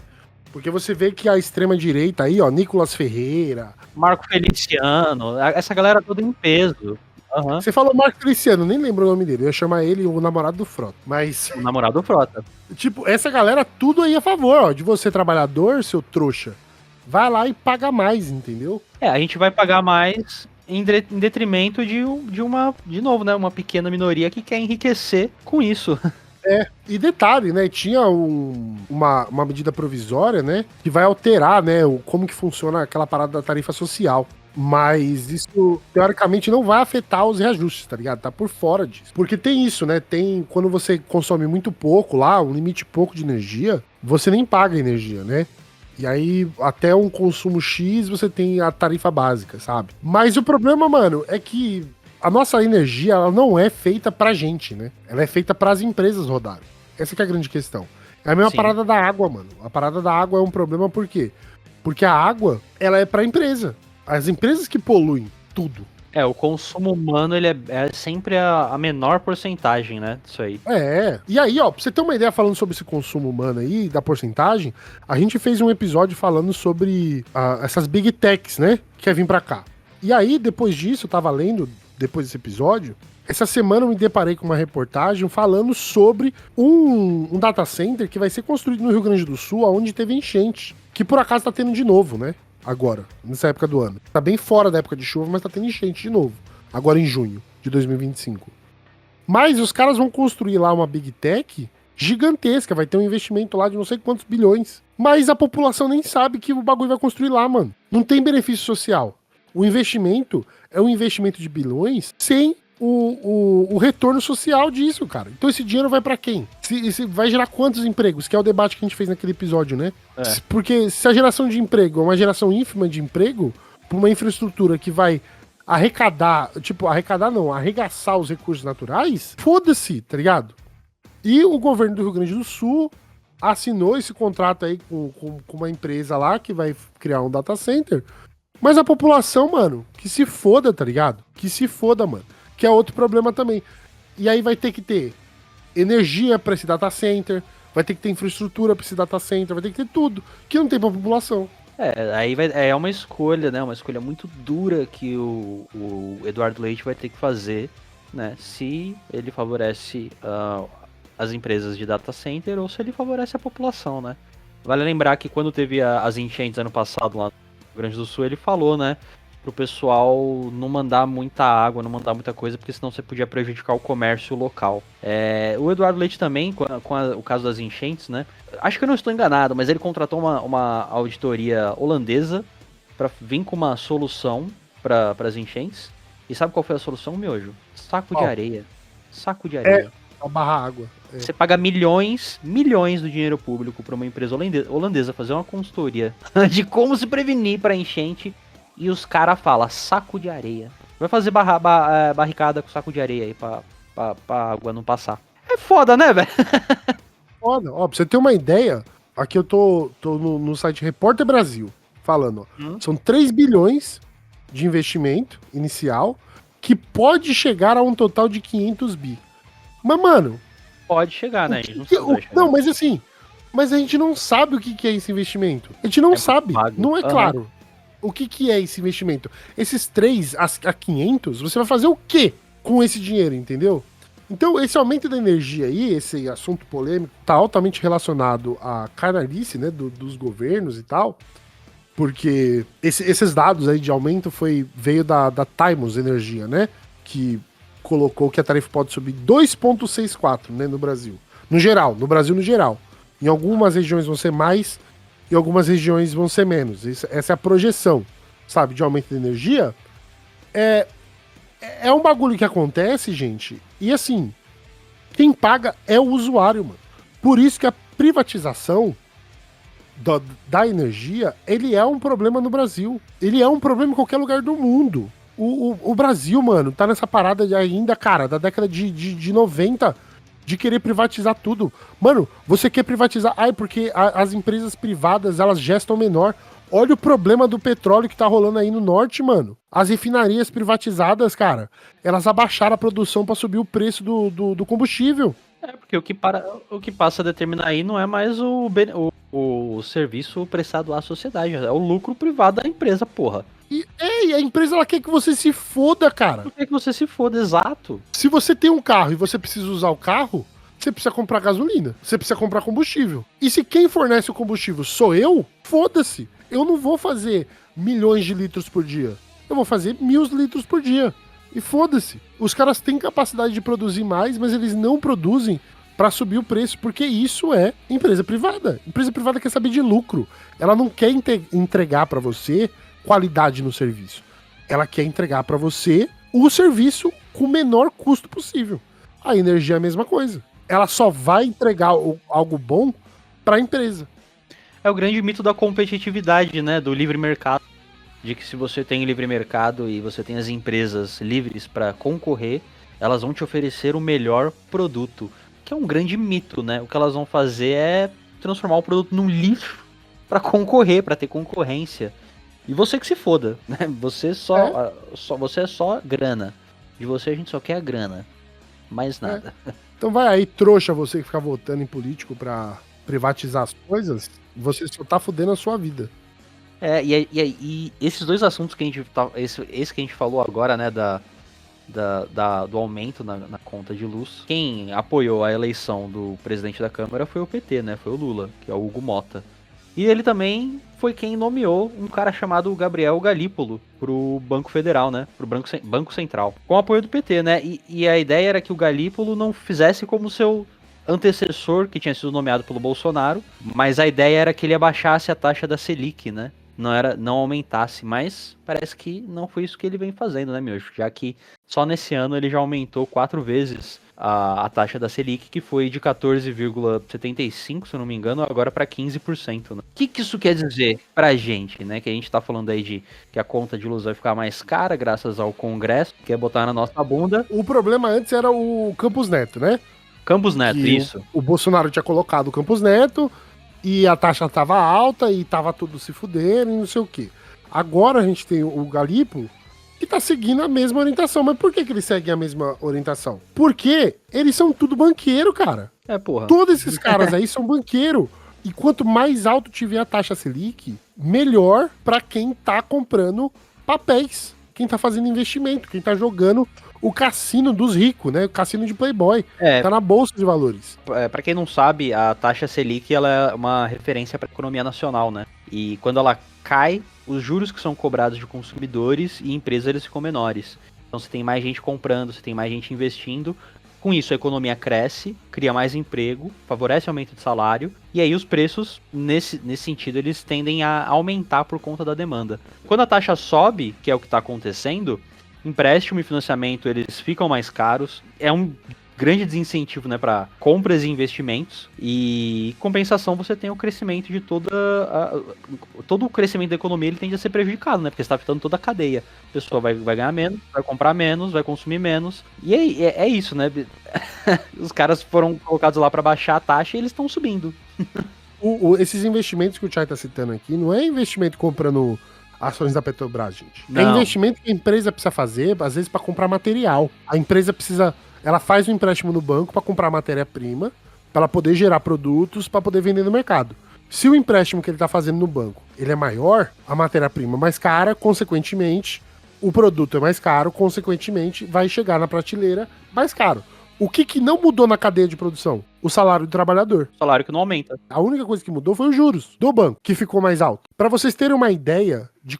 Porque você vê que a extrema-direita aí, ó, Nicolas Ferreira... Marco Feliciano, essa galera toda em peso. Uhum. Você falou Marco Feliciano, nem lembro o nome dele. Eu ia chamar ele o namorado do Frota. Mas... O namorado do Frota. Tipo, essa galera tudo aí a favor, ó, de você trabalhador, seu trouxa. Vai lá e paga mais, entendeu? A gente vai pagar mais em detrimento de novo, né? Uma pequena minoria que quer enriquecer com isso. E detalhe, né, tinha uma medida provisória, né, que vai alterar, né, como que funciona aquela parada da tarifa social. Mas isso, teoricamente, não vai afetar os reajustes, tá ligado? Tá por fora disso. Porque tem isso, né, quando você consome muito pouco lá, um limite pouco de energia, você nem paga energia, né? E aí, até um consumo X, você tem a tarifa básica, sabe? Mas o problema, mano, é que a nossa energia, ela não é feita pra gente, né? Ela é feita pras empresas rodarem. Essa que é a grande questão. É a mesma parada da água, mano. A parada da água é um problema por quê? Porque a água, ela é pra empresa. As empresas que poluem tudo. O consumo humano, ele é sempre a menor porcentagem, né, disso aí. E aí, ó, pra você ter uma ideia falando sobre esse consumo humano aí, da porcentagem, a gente fez um episódio falando sobre essas big techs, né, que quer vir pra cá. E aí, depois disso, eu tava lendo, depois desse episódio, essa semana eu me deparei com uma reportagem falando sobre um data center que vai ser construído no Rio Grande do Sul, onde teve enchente, que por acaso tá tendo de novo, né? Agora, nessa época do ano. Tá bem fora da época de chuva, mas tá tendo enchente de novo. Agora em junho de 2025. Mas os caras vão construir lá uma Big Tech gigantesca, vai ter um investimento lá de não sei quantos bilhões. Mas a população nem sabe que o bagulho vai construir lá, mano. Não tem benefício social. O investimento é um investimento de bilhões sem o retorno social disso, cara. Então esse dinheiro vai pra quem? Se vai gerar quantos empregos? Que é o debate que a gente fez naquele episódio, né? Porque se a geração de emprego é uma geração ínfima de emprego, por uma infraestrutura que vai arrecadar não, arregaçar os recursos naturais, foda-se, tá ligado? E o governo do Rio Grande do Sul assinou esse contrato aí com uma empresa lá que vai criar um data center, mas a população, mano, que se foda, tá ligado? Que se foda, mano. Que é outro problema também. E aí vai ter que ter energia pra esse data center, vai ter que ter infraestrutura pra esse data center, vai ter que ter tudo, que não tem pra população. Aí é uma escolha, né? Uma escolha muito dura que o Eduardo Leite vai ter que fazer, né? Se ele favorece as empresas de data center ou se ele favorece a população, né? Vale lembrar que quando teve as enchentes ano passado lá no Rio Grande do Sul, ele falou, né? Pro pessoal não mandar muita água, não mandar muita coisa, porque senão você podia prejudicar o comércio local. O Eduardo Leite também, com o caso das enchentes, né? Acho que eu não estou enganado, mas ele contratou uma auditoria holandesa para vir com uma solução para as enchentes. E sabe qual foi a solução, Miojo? Saco de areia. Saco de areia. Pra barrar água. Você paga milhões do dinheiro público para uma empresa holandesa fazer uma consultoria de como se prevenir para enchente. E os caras falam, saco de areia. Vai fazer barricada com saco de areia aí pra água não passar. É foda, né, velho? Foda. Ó, pra você ter uma ideia, aqui eu tô no site Repórter Brasil, falando, ó, são 3 bilhões de investimento inicial, que pode chegar a um total de 500 bi. Mas, mano... Pode chegar, né? Não, mas assim... Mas a gente não sabe o que é esse investimento. A gente não sabe. Não é claro. O que é esse investimento? Esses 3 a 500, você vai fazer o quê com esse dinheiro, entendeu? Então, esse aumento da energia aí, esse assunto polêmico, tá altamente relacionado à canalice, né, dos governos e tal, porque esses dados aí de aumento veio da Taimos Energia, né, que colocou que a tarifa pode subir 2,64, né, no Brasil. No Brasil no geral. Em algumas regiões vão ser mais, em algumas regiões vão ser menos. Essa é a projeção, sabe, de aumento de energia. É um bagulho que acontece, gente, e assim, quem paga é o usuário, mano. Por isso que a privatização da energia, ele é um problema no Brasil. Ele é um problema em qualquer lugar do mundo. O Brasil, mano, tá nessa parada ainda, cara, da década de 90, de querer privatizar tudo. Mano, você quer privatizar... Ai, porque as empresas privadas, elas gestam menor. Olha o problema do petróleo que tá rolando aí no norte, mano. As refinarias privatizadas, cara, elas abaixaram a produção pra subir o preço do combustível. Porque o que passa a determinar aí não é mais o serviço prestado à sociedade, é o lucro privado da empresa, porra. E a empresa, ela quer que você se foda, cara. Por que você se foda, exato? Se você tem um carro e você precisa usar o carro, você precisa comprar gasolina, você precisa comprar combustível. E se quem fornece o combustível sou eu, foda-se. Eu não vou fazer milhões de litros por dia. Eu vou fazer 1.000 litros por dia. E foda-se. Os caras têm capacidade de produzir mais, mas eles não produzem pra subir o preço, porque isso é empresa privada. Empresa privada quer saber de lucro. Ela não quer entregar pra você qualidade no serviço. Ela quer entregar pra você o serviço com o menor custo possível. A energia é a mesma coisa. Ela só vai entregar algo bom pra empresa. É o grande mito da competitividade, né? Do livre mercado. De que se você tem livre mercado e você tem as empresas livres para concorrer, elas vão te oferecer o melhor produto. Que é um grande mito, né? O que elas vão fazer é transformar o produto num lixo para concorrer, para ter concorrência. E você que se foda, né? Você você é só grana. De você a gente só quer a grana. Mais nada. Então vai aí, trouxa, você que fica votando em político pra privatizar as coisas, você só tá fudendo a sua vida. E esses dois assuntos que a gente esse que a gente falou agora, né, do aumento na conta de luz. Quem apoiou a eleição do presidente da Câmara foi o PT, né? Foi o Lula, que é o Hugo Motta. E ele também foi quem nomeou um cara chamado Gabriel Galípolo pro Banco Federal, né? Pro Banco Central. Com o apoio do PT, né? E a ideia era que o Galípolo não fizesse como seu antecessor, que tinha sido nomeado pelo Bolsonaro, mas a ideia era que ele abaixasse a taxa da Selic, né? Não aumentasse, mas parece que não foi isso que ele vem fazendo, né, meu? Já que só nesse ano ele já aumentou 4 vezes a taxa da Selic, que foi de 14,75, se eu não me engano, agora para 15%. Né? O que isso quer dizer pra gente, né? Que a gente tá falando aí de que a conta de luz vai ficar mais cara graças ao Congresso, que quer botar na nossa bunda. O problema antes era o Campos Neto, né? Campos Neto, isso. O Bolsonaro tinha colocado o Campos Neto e a taxa tava alta e tava tudo se fudendo e não sei o quê. Agora a gente tem o Galípolo que tá seguindo a mesma orientação. Mas por que eles seguem a mesma orientação? Porque eles são tudo banqueiro, cara. Porra. Todos esses caras aí são banqueiro. E quanto mais alto tiver a taxa Selic, melhor pra quem tá comprando papéis. Quem tá fazendo investimento, quem tá jogando o cassino dos ricos, né? O cassino de Playboy. Tá na bolsa de valores. Pra quem não sabe, a taxa Selic ela é uma referência pra economia nacional, né? E quando ela cai, os juros que são cobrados de consumidores e empresas eles ficam menores. Então você tem mais gente comprando, você tem mais gente investindo. Com isso a economia cresce, cria mais emprego, favorece o aumento de salário. E aí os preços, nesse sentido, eles tendem a aumentar por conta da demanda. Quando a taxa sobe, que é o que está acontecendo, empréstimo e financiamento eles ficam mais caros. É um grande desincentivo, né, para compras e investimentos, e em compensação você tem o crescimento de todo o crescimento da economia, ele tende a ser prejudicado, né, porque você está afetando toda a cadeia. A pessoa vai ganhar menos, vai comprar menos, vai consumir menos, e é isso, né? Os caras foram colocados lá para baixar a taxa e eles estão subindo. Esses investimentos que o Chay tá citando aqui não é investimento comprando ações da Petrobras, gente. É Não. investimento que a empresa precisa fazer, às vezes, para comprar material. A empresa ela faz um empréstimo no banco para comprar matéria-prima, para ela poder gerar produtos, para poder vender no mercado. Se o empréstimo que ele tá fazendo no banco, ele é maior, a matéria-prima é mais cara, consequentemente, o produto é mais caro, consequentemente, vai chegar na prateleira mais caro. O que não mudou na cadeia de produção? O salário do trabalhador. Salário que não aumenta. A única coisa que mudou foi os juros do banco, que ficou mais alto. Para vocês terem uma ideia de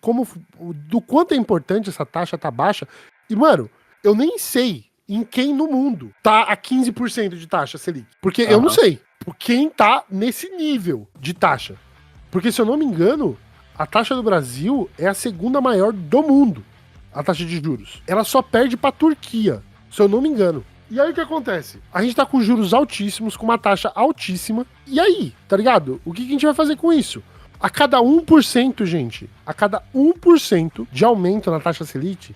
do quanto é importante essa taxa tá baixa. E, mano, eu nem sei em quem no mundo tá a 15% de taxa Selic. Porque eu não sei por quem tá nesse nível de taxa. Porque, se eu não me engano, a taxa do Brasil é a segunda maior do mundo. A taxa de juros. Ela só perde pra Turquia, se eu não me engano. E aí o que acontece? A gente tá com juros altíssimos, com uma taxa altíssima. E aí, tá ligado? O que a gente vai fazer com isso? A cada 1%, gente, a cada 1% de aumento na taxa Selic,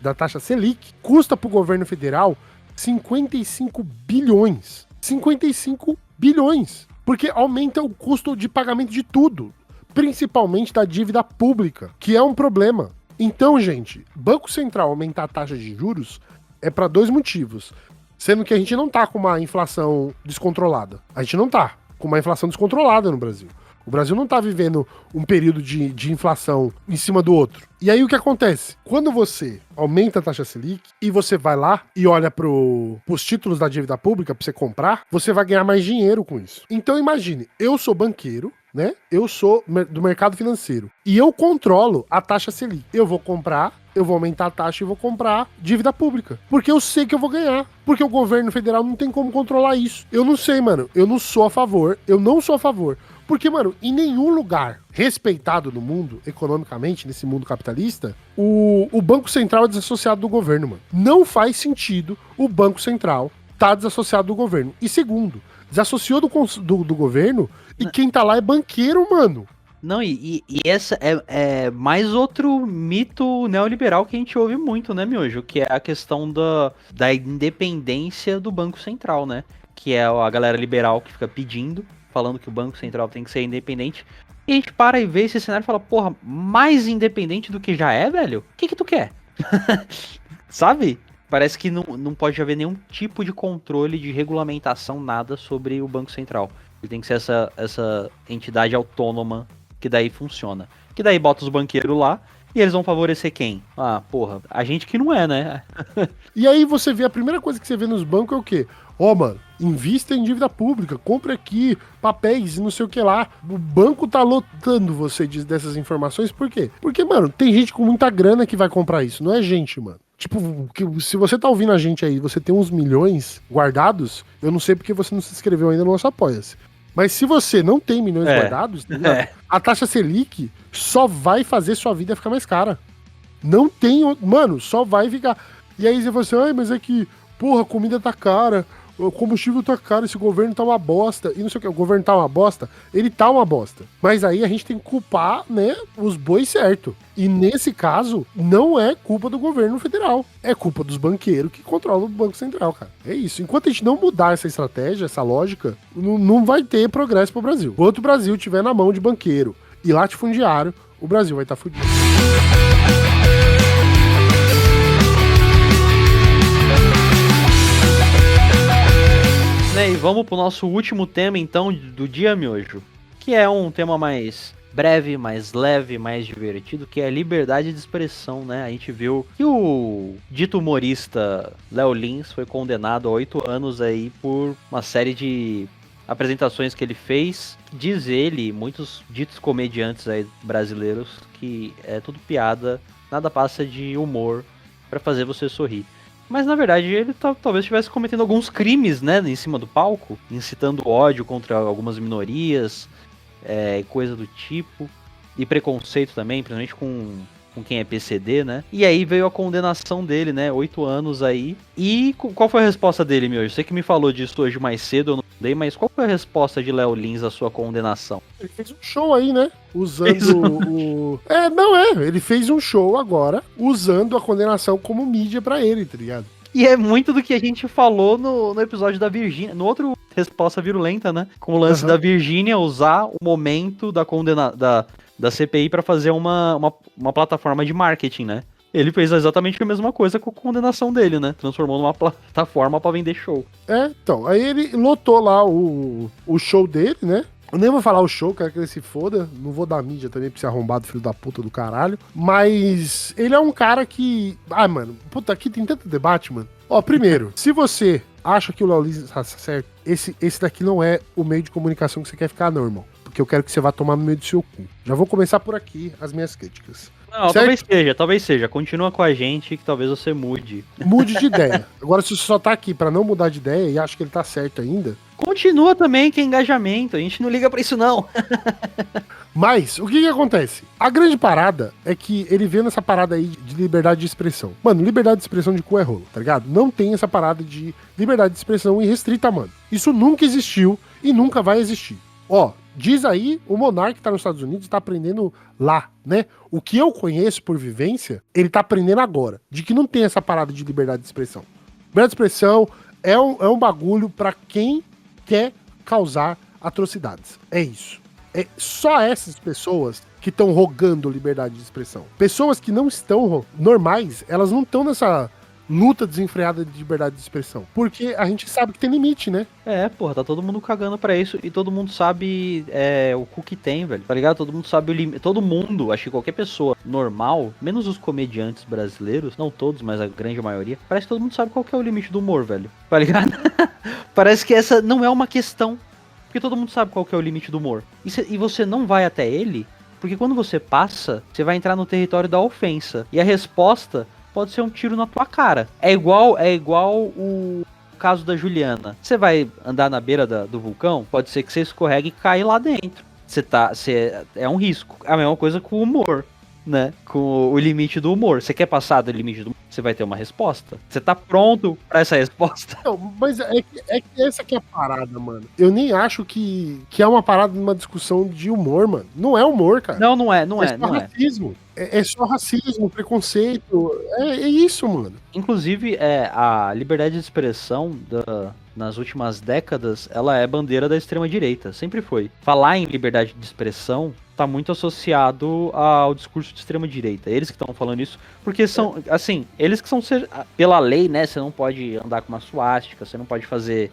da taxa Selic, custa pro governo federal 55 bilhões. 55 bilhões. Porque aumenta o custo de pagamento de tudo, principalmente da dívida pública, que é um problema. Então, gente, Banco Central aumentar a taxa de juros é para dois motivos. Sendo que a gente não tá com uma inflação descontrolada. A gente não tá com uma inflação descontrolada no Brasil. O Brasil não tá vivendo um período de inflação em cima do outro. E aí o que acontece? Quando você aumenta a taxa Selic e você vai lá e olha pros títulos da dívida pública pra você comprar, você vai ganhar mais dinheiro com isso. Então imagine, eu sou banqueiro, né? Eu sou do mercado financeiro e eu controlo a taxa Selic. Eu vou comprar, eu vou aumentar a taxa e vou comprar dívida pública. Porque eu sei que eu vou ganhar. Porque o governo federal não tem como controlar isso. Eu não sei, mano. Eu não sou a favor. Eu não sou a favor. Porque, mano, em nenhum lugar respeitado no mundo, economicamente, nesse mundo capitalista, o Banco Central é desassociado do governo, mano. Não faz sentido o Banco Central tá desassociado do governo. E segundo, desassociou do governo e quem tá lá é banqueiro, mano. Não, e essa é mais outro mito neoliberal que a gente ouve muito, né, Miojo? Que é a questão da independência do Banco Central, né? Que é a galera liberal que fica pedindo, falando que o Banco Central tem que ser independente. E a gente para e vê esse cenário e fala, porra, mais independente do que já é, velho? O que tu quer? Sabe? Parece que não pode haver nenhum tipo de controle, de regulamentação, nada sobre o Banco Central. Ele tem que ser essa entidade autônoma que daí funciona. Que daí bota os banqueiros lá e eles vão favorecer quem? Ah, porra, a gente que não é, né? E aí você vê, a primeira coisa que você vê nos bancos é o quê? Ó, mano, invista em dívida pública, compre aqui papéis e não sei o que lá. O banco tá lotando você dessas informações, por quê? Porque, mano, tem gente com muita grana que vai comprar isso, não é gente, mano. Tipo, se você tá ouvindo a gente aí, você tem uns milhões guardados, eu não sei porque você não se inscreveu ainda no nosso Apoia-se. Mas se você não tem milhões guardados, a taxa Selic só vai fazer sua vida ficar mais cara. Não tem... Mano, só vai ficar... E aí você fala assim, ai, mas é que, porra, a comida tá cara, o combustível tá caro, esse governo tá uma bosta, e não sei o que, o governo tá uma bosta, ele tá uma bosta. Mas aí a gente tem que culpar, né, os bois certo. E nesse caso, não é culpa do governo federal, é culpa dos banqueiros que controlam o Banco Central, cara. É isso. Enquanto a gente não mudar essa estratégia, essa lógica, não vai ter progresso pro Brasil. Enquanto o Brasil estiver na mão de banqueiro e latifundiário, o Brasil vai estar fudido. E vamos pro nosso último tema, então, do dia, Miojo. Que é um tema mais breve, mais leve, mais divertido, que é a liberdade de expressão, né? A gente viu que o dito humorista Léo Lins foi condenado a 8 anos aí por uma série de apresentações que ele fez. Diz ele, muitos ditos comediantes aí brasileiros, que é tudo piada, nada passa de humor pra fazer você sorrir. Mas na verdade ele talvez estivesse cometendo alguns crimes, né, em cima do palco, incitando ódio contra algumas minorias, coisa do tipo, e preconceito também, principalmente com com quem é PCD, né? E aí veio a condenação dele, né? 8 anos aí. E qual foi a resposta dele, meu? Você que me falou disso hoje mais cedo, eu não dei, mas qual foi a resposta de Léo Lins à sua condenação? Ele fez um show aí, né? Usando ele fez um show agora, usando a condenação como mídia pra ele, tá ligado? E é muito do que a gente falou no episódio da Virgínia, no outro Resposta Virulenta, né? Com o lance da Virgínia usar o momento da CPI pra fazer uma plataforma de marketing, né? Ele fez exatamente a mesma coisa com a condenação dele, né? Transformou numa plataforma pra vender show. Então, aí ele lotou lá o show dele, né? Eu nem vou falar o show, quero que ele se foda. Não vou dar mídia também pra esse arrombado filho da puta do caralho. Mas ele é um cara que... mano, puta, aqui tem tanto debate, mano. Ó, primeiro, se você acha que o Léo Lins tá certo, esse daqui não é o meio de comunicação que você quer ficar, não, irmão. Porque eu quero que você vá tomar no meio do seu cu. Já vou começar por aqui as minhas críticas. Não, talvez seja. Continua com a gente que talvez você mude. Mude de ideia. Agora, se você só tá aqui pra não mudar de ideia e acha que ele tá certo ainda... Continua também, que é engajamento. A gente não liga pra isso, não. Mas, o que acontece? A grande parada é que ele vê nessa parada aí de liberdade de expressão. Mano, liberdade de expressão de cu é rolo, tá ligado? Não tem essa parada de liberdade de expressão irrestrita, mano. Isso nunca existiu e nunca vai existir. Ó, diz aí, o Monark tá nos Estados Unidos e tá aprendendo lá, né? O que eu conheço por vivência, ele tá aprendendo agora. De que não tem essa parada de liberdade de expressão. Liberdade de expressão é um bagulho pra quem quer causar atrocidades. É isso. É só essas pessoas que estão rogando liberdade de expressão. Pessoas que não estão normais, elas não estão nessa luta desenfreada de liberdade de expressão. Porque a gente sabe que tem limite, né? Porra, tá todo mundo cagando pra isso e todo mundo sabe o cu que tem, velho. Tá ligado? Todo mundo sabe o limite. Todo mundo, acho que qualquer pessoa normal, menos os comediantes brasileiros, não todos, mas a grande maioria, parece que todo mundo sabe qual que é o limite do humor, velho. Tá ligado? Parece que essa não é uma questão. Porque todo mundo sabe qual que é o limite do humor. E você não vai até ele, porque quando você passa, você vai entrar no território da ofensa. E a resposta pode ser um tiro na tua cara. É igual o caso da Juliana. Você vai andar na beira do vulcão, pode ser que você escorregue e caia lá dentro. É um risco. É a mesma coisa com o humor, né? Com o limite do humor. Você quer passar do limite do humor? Você vai ter uma resposta. Você tá pronto pra essa resposta? Não, mas é que essa que é a parada, mano. Eu nem acho que é uma parada numa discussão de humor, mano. Não é humor, cara. Não é. É só racismo. É só racismo, preconceito. É isso, mano. Inclusive, a liberdade de expressão nas últimas décadas, ela é bandeira da extrema-direita. Sempre foi. Falar em liberdade de expressão tá muito associado ao discurso de extrema-direita. Eles que estão falando isso, porque são, assim, eles que são, pela lei, né, você não pode andar com uma suástica, você não pode fazer,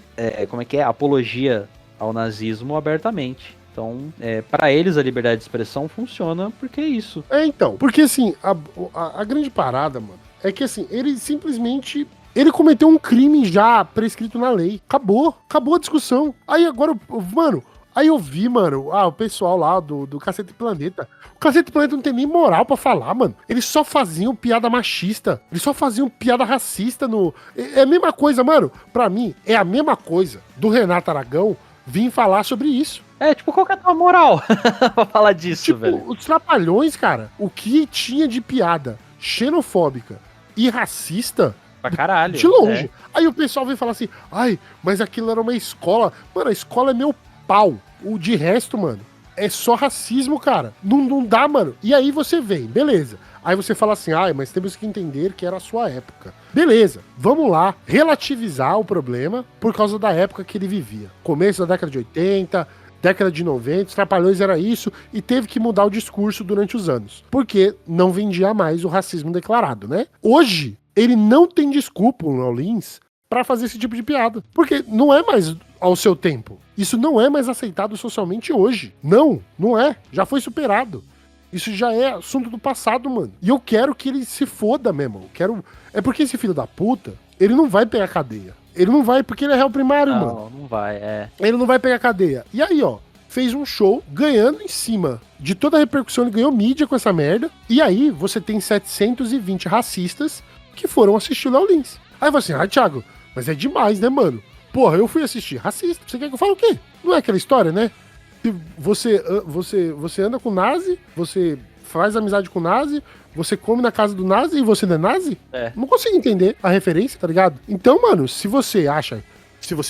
apologia ao nazismo abertamente. Então, para eles a liberdade de expressão funciona porque é isso. Então, porque assim, a grande parada, mano, é que assim, ele simplesmente... Ele cometeu um crime já prescrito na lei. Acabou a discussão. Aí agora, mano... Aí eu vi, mano, o pessoal lá do Cacete Planeta. O Cacete Planeta não tem nem moral pra falar, mano. Eles só faziam piada machista. Eles só faziam piada racista no... É a mesma coisa, mano. Pra mim, é a mesma coisa do Renato Aragão vir falar sobre isso. Qual que é a tua moral pra falar disso, velho? Os Trapalhões, cara, o que tinha de piada xenofóbica e racista... Pra caralho. De longe. Aí o pessoal vem falar assim, mas aquilo era uma escola. Mano, a escola é meu pau. O de resto, mano, é só racismo, cara. Não dá, mano. E aí você vem, beleza. Aí você fala assim, mas temos que entender que era a sua época. Beleza, vamos lá relativizar o problema por causa da época que ele vivia. Começo da década de 80, década de 90, os Trapalhões era isso e teve que mudar o discurso durante os anos. Porque não vendia mais o racismo declarado, né? Hoje, ele não tem desculpa, o Léo Lins, pra fazer esse tipo de piada. Porque não é mais ao seu tempo. Isso não é mais aceitado socialmente hoje. Não é. Já foi superado. Isso já é assunto do passado, mano. E eu quero que ele se foda mesmo. É porque esse filho da puta, ele não vai pegar cadeia. Ele não vai porque ele é réu primário, mano. Não vai, Ele não vai pegar cadeia. E aí, ó, fez um show ganhando em cima de toda a repercussão, ele ganhou mídia com essa merda. E aí você tem 720 racistas que foram assistir o Léo Lins. Aí você assim, Thiago, mas é demais, né, mano? Porra, eu fui assistir racista. Você quer que eu fale o quê? Não é aquela história, né? Você anda com nazi, você faz amizade com o nazi, você come na casa do nazi e você não é nazi? É. Não consigo entender a referência, tá ligado? Então, mano, se você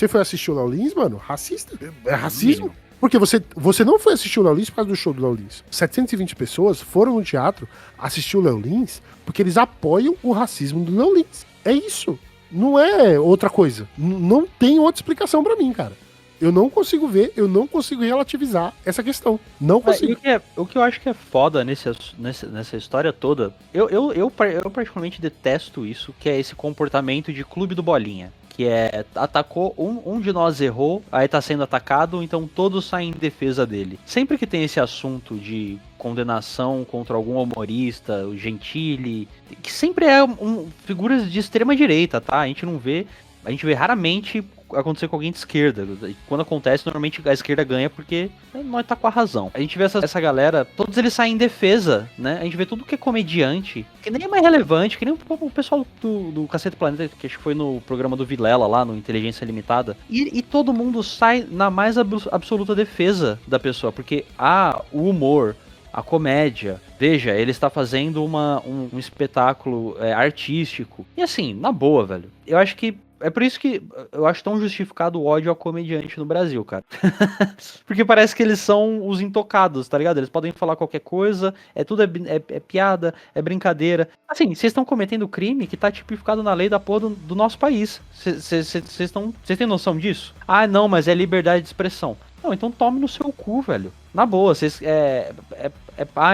foi assistir o Léo Lins, mano, racista. É racismo. Porque você não foi assistir o Léo Lins por causa do show do Léo Lins. 720 pessoas foram no teatro assistir o Léo Lins porque eles apoiam o racismo do Léo Lins. É isso. Não é outra coisa. Não tem outra explicação pra mim, cara. Eu não consigo ver, eu não consigo relativizar essa questão. Não consigo. O que eu acho que é foda nessa história toda, eu particularmente detesto isso, que é esse comportamento de clube do bolinha. Que é, atacou, um de nós errou, aí tá sendo atacado, então todos saem em defesa dele. Sempre que tem esse assunto de condenação contra algum humorista, o Gentili, que sempre é figuras de extrema direita, tá? A gente vê raramente acontecer com alguém de esquerda. Quando acontece, normalmente a esquerda ganha porque nós tá com a razão. A gente vê essa galera, todos eles saem em defesa, né? A gente vê tudo que é comediante, que nem é mais relevante, que nem o pessoal do Cacete Planeta, que acho que foi no programa do Vilela lá, no Inteligência Limitada. E todo mundo sai na mais absoluta defesa da pessoa, porque o humor, a comédia, veja, ele está fazendo um espetáculo artístico. E assim, na boa, velho, eu acho que é por isso que eu acho tão justificado o ódio ao comediante no Brasil, cara. Porque parece que eles são os intocados, tá ligado? Eles podem falar qualquer coisa, tudo é piada, é brincadeira. Assim, vocês estão cometendo crime que tá tipificado na lei da porra do nosso país. Vocês têm noção disso? Ah, não, mas é liberdade de expressão. Não, então tome no seu cu, velho. Na boa, vocês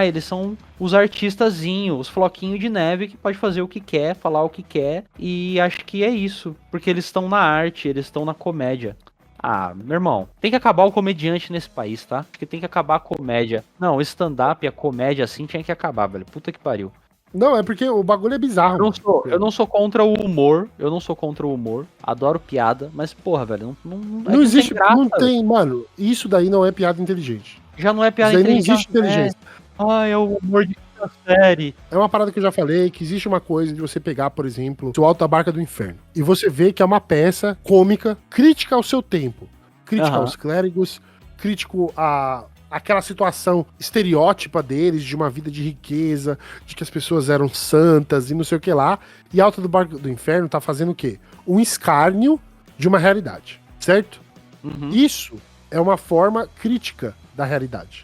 eles são os artistazinhos, os floquinhos de neve que pode fazer o que quer, falar o que quer, e acho que é isso, porque eles estão na arte, eles estão na comédia. Ah, meu irmão, tem que acabar o comediante nesse país, tá? Porque tem que acabar a comédia. Não, o stand-up e a comédia assim tinha que acabar, velho. Puta que pariu. Não, é porque o bagulho é bizarro. Eu não sou contra o humor, adoro piada, mas porra, velho, não existe, graça, não tem, mano, isso daí não é piada inteligente. Já não é piada inteligente. Não existe inteligência. É o humor de quinta série. É uma parada que eu já falei, que existe uma coisa de você pegar, por exemplo, o Alto da Barca do Inferno, e você vê que é uma peça cômica, crítica ao seu tempo, crítica aos clérigos, crítico aquela situação estereótipa deles, de uma vida de riqueza, de que as pessoas eram santas e não sei o que lá, e Alto do Barca do Inferno tá fazendo o quê? Um escárnio de uma realidade, certo? Uhum. Isso é uma forma crítica da realidade.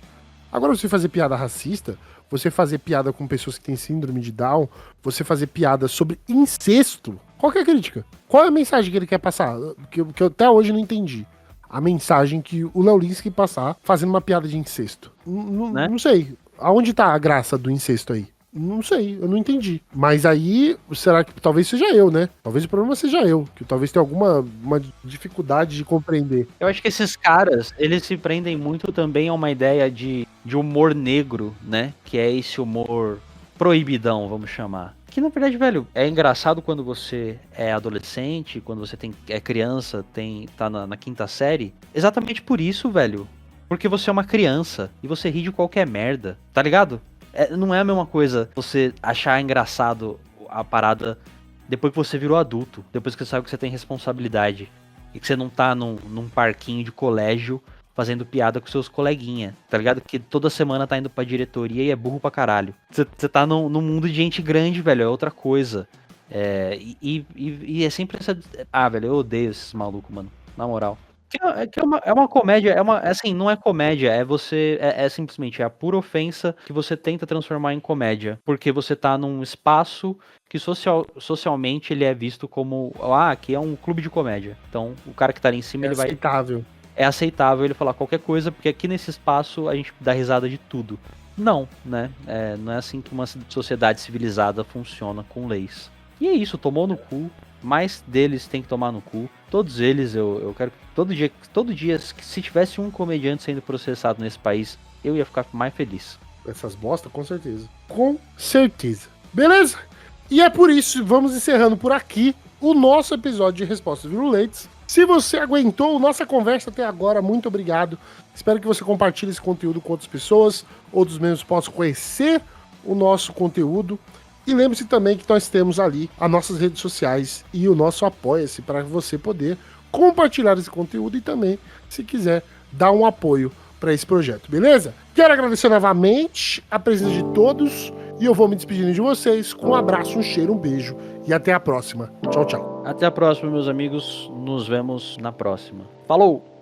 Agora, você fazer piada racista, você fazer piada com pessoas que têm síndrome de Down, você fazer piada sobre incesto, qual que é a crítica? Qual é a mensagem que ele quer passar? Que eu até hoje não entendi. A mensagem que o Léo Lins quer passar fazendo uma piada de incesto. Né? Não sei. Aonde tá a graça do incesto aí? Não sei, eu não entendi. Mas aí, será que talvez seja eu, né? Talvez o problema seja eu, que talvez tenha alguma dificuldade de compreender. Eu acho que esses caras, eles se prendem muito também a uma ideia de humor negro, né? Que é esse humor proibidão, vamos chamar. Que na verdade, velho, é engraçado quando você é adolescente, quando você é criança, tá na quinta série. Exatamente por isso, velho. Porque você é uma criança e você ri de qualquer merda, tá ligado? Não é a mesma coisa você achar engraçado a parada depois que você virou adulto, depois que você sabe que você tem responsabilidade e que você não tá num parquinho de colégio fazendo piada com seus coleguinha, tá ligado? Que toda semana tá indo pra diretoria e é burro pra caralho. Você tá num mundo de gente grande, velho, é outra coisa. E é sempre essa... Ah, velho, eu odeio esses malucos, mano, na moral. É uma comédia, assim, não é comédia, é simplesmente a pura ofensa que você tenta transformar em comédia, porque você tá num espaço que socialmente ele é visto como, aqui é um clube de comédia, então o cara que tá ali em cima, é aceitável ele falar qualquer coisa, porque aqui nesse espaço a gente dá risada de tudo. Não, né, não é assim que uma sociedade civilizada funciona com leis. E é isso, tomou no cu. Mais deles tem que tomar no cu. Todos eles, eu quero que todo dia, se tivesse um comediante sendo processado nesse país, eu ia ficar mais feliz. Essas bosta, com certeza. Com certeza. Beleza? E é por isso, vamos encerrando por aqui o nosso episódio de Respostas Virulentas. Se você aguentou nossa conversa até agora, muito obrigado. Espero que você compartilhe esse conteúdo com outras pessoas, outros membros possam conhecer o nosso conteúdo. E lembre-se também que nós temos ali as nossas redes sociais e o nosso Apoia-se para você poder compartilhar esse conteúdo e também, se quiser, dar um apoio para esse projeto, beleza? Quero agradecer novamente a presença de todos e eu vou me despedindo de vocês com um abraço, um cheiro, um beijo e até a próxima. Tchau, tchau. Até a próxima, meus amigos. Nos vemos na próxima. Falou!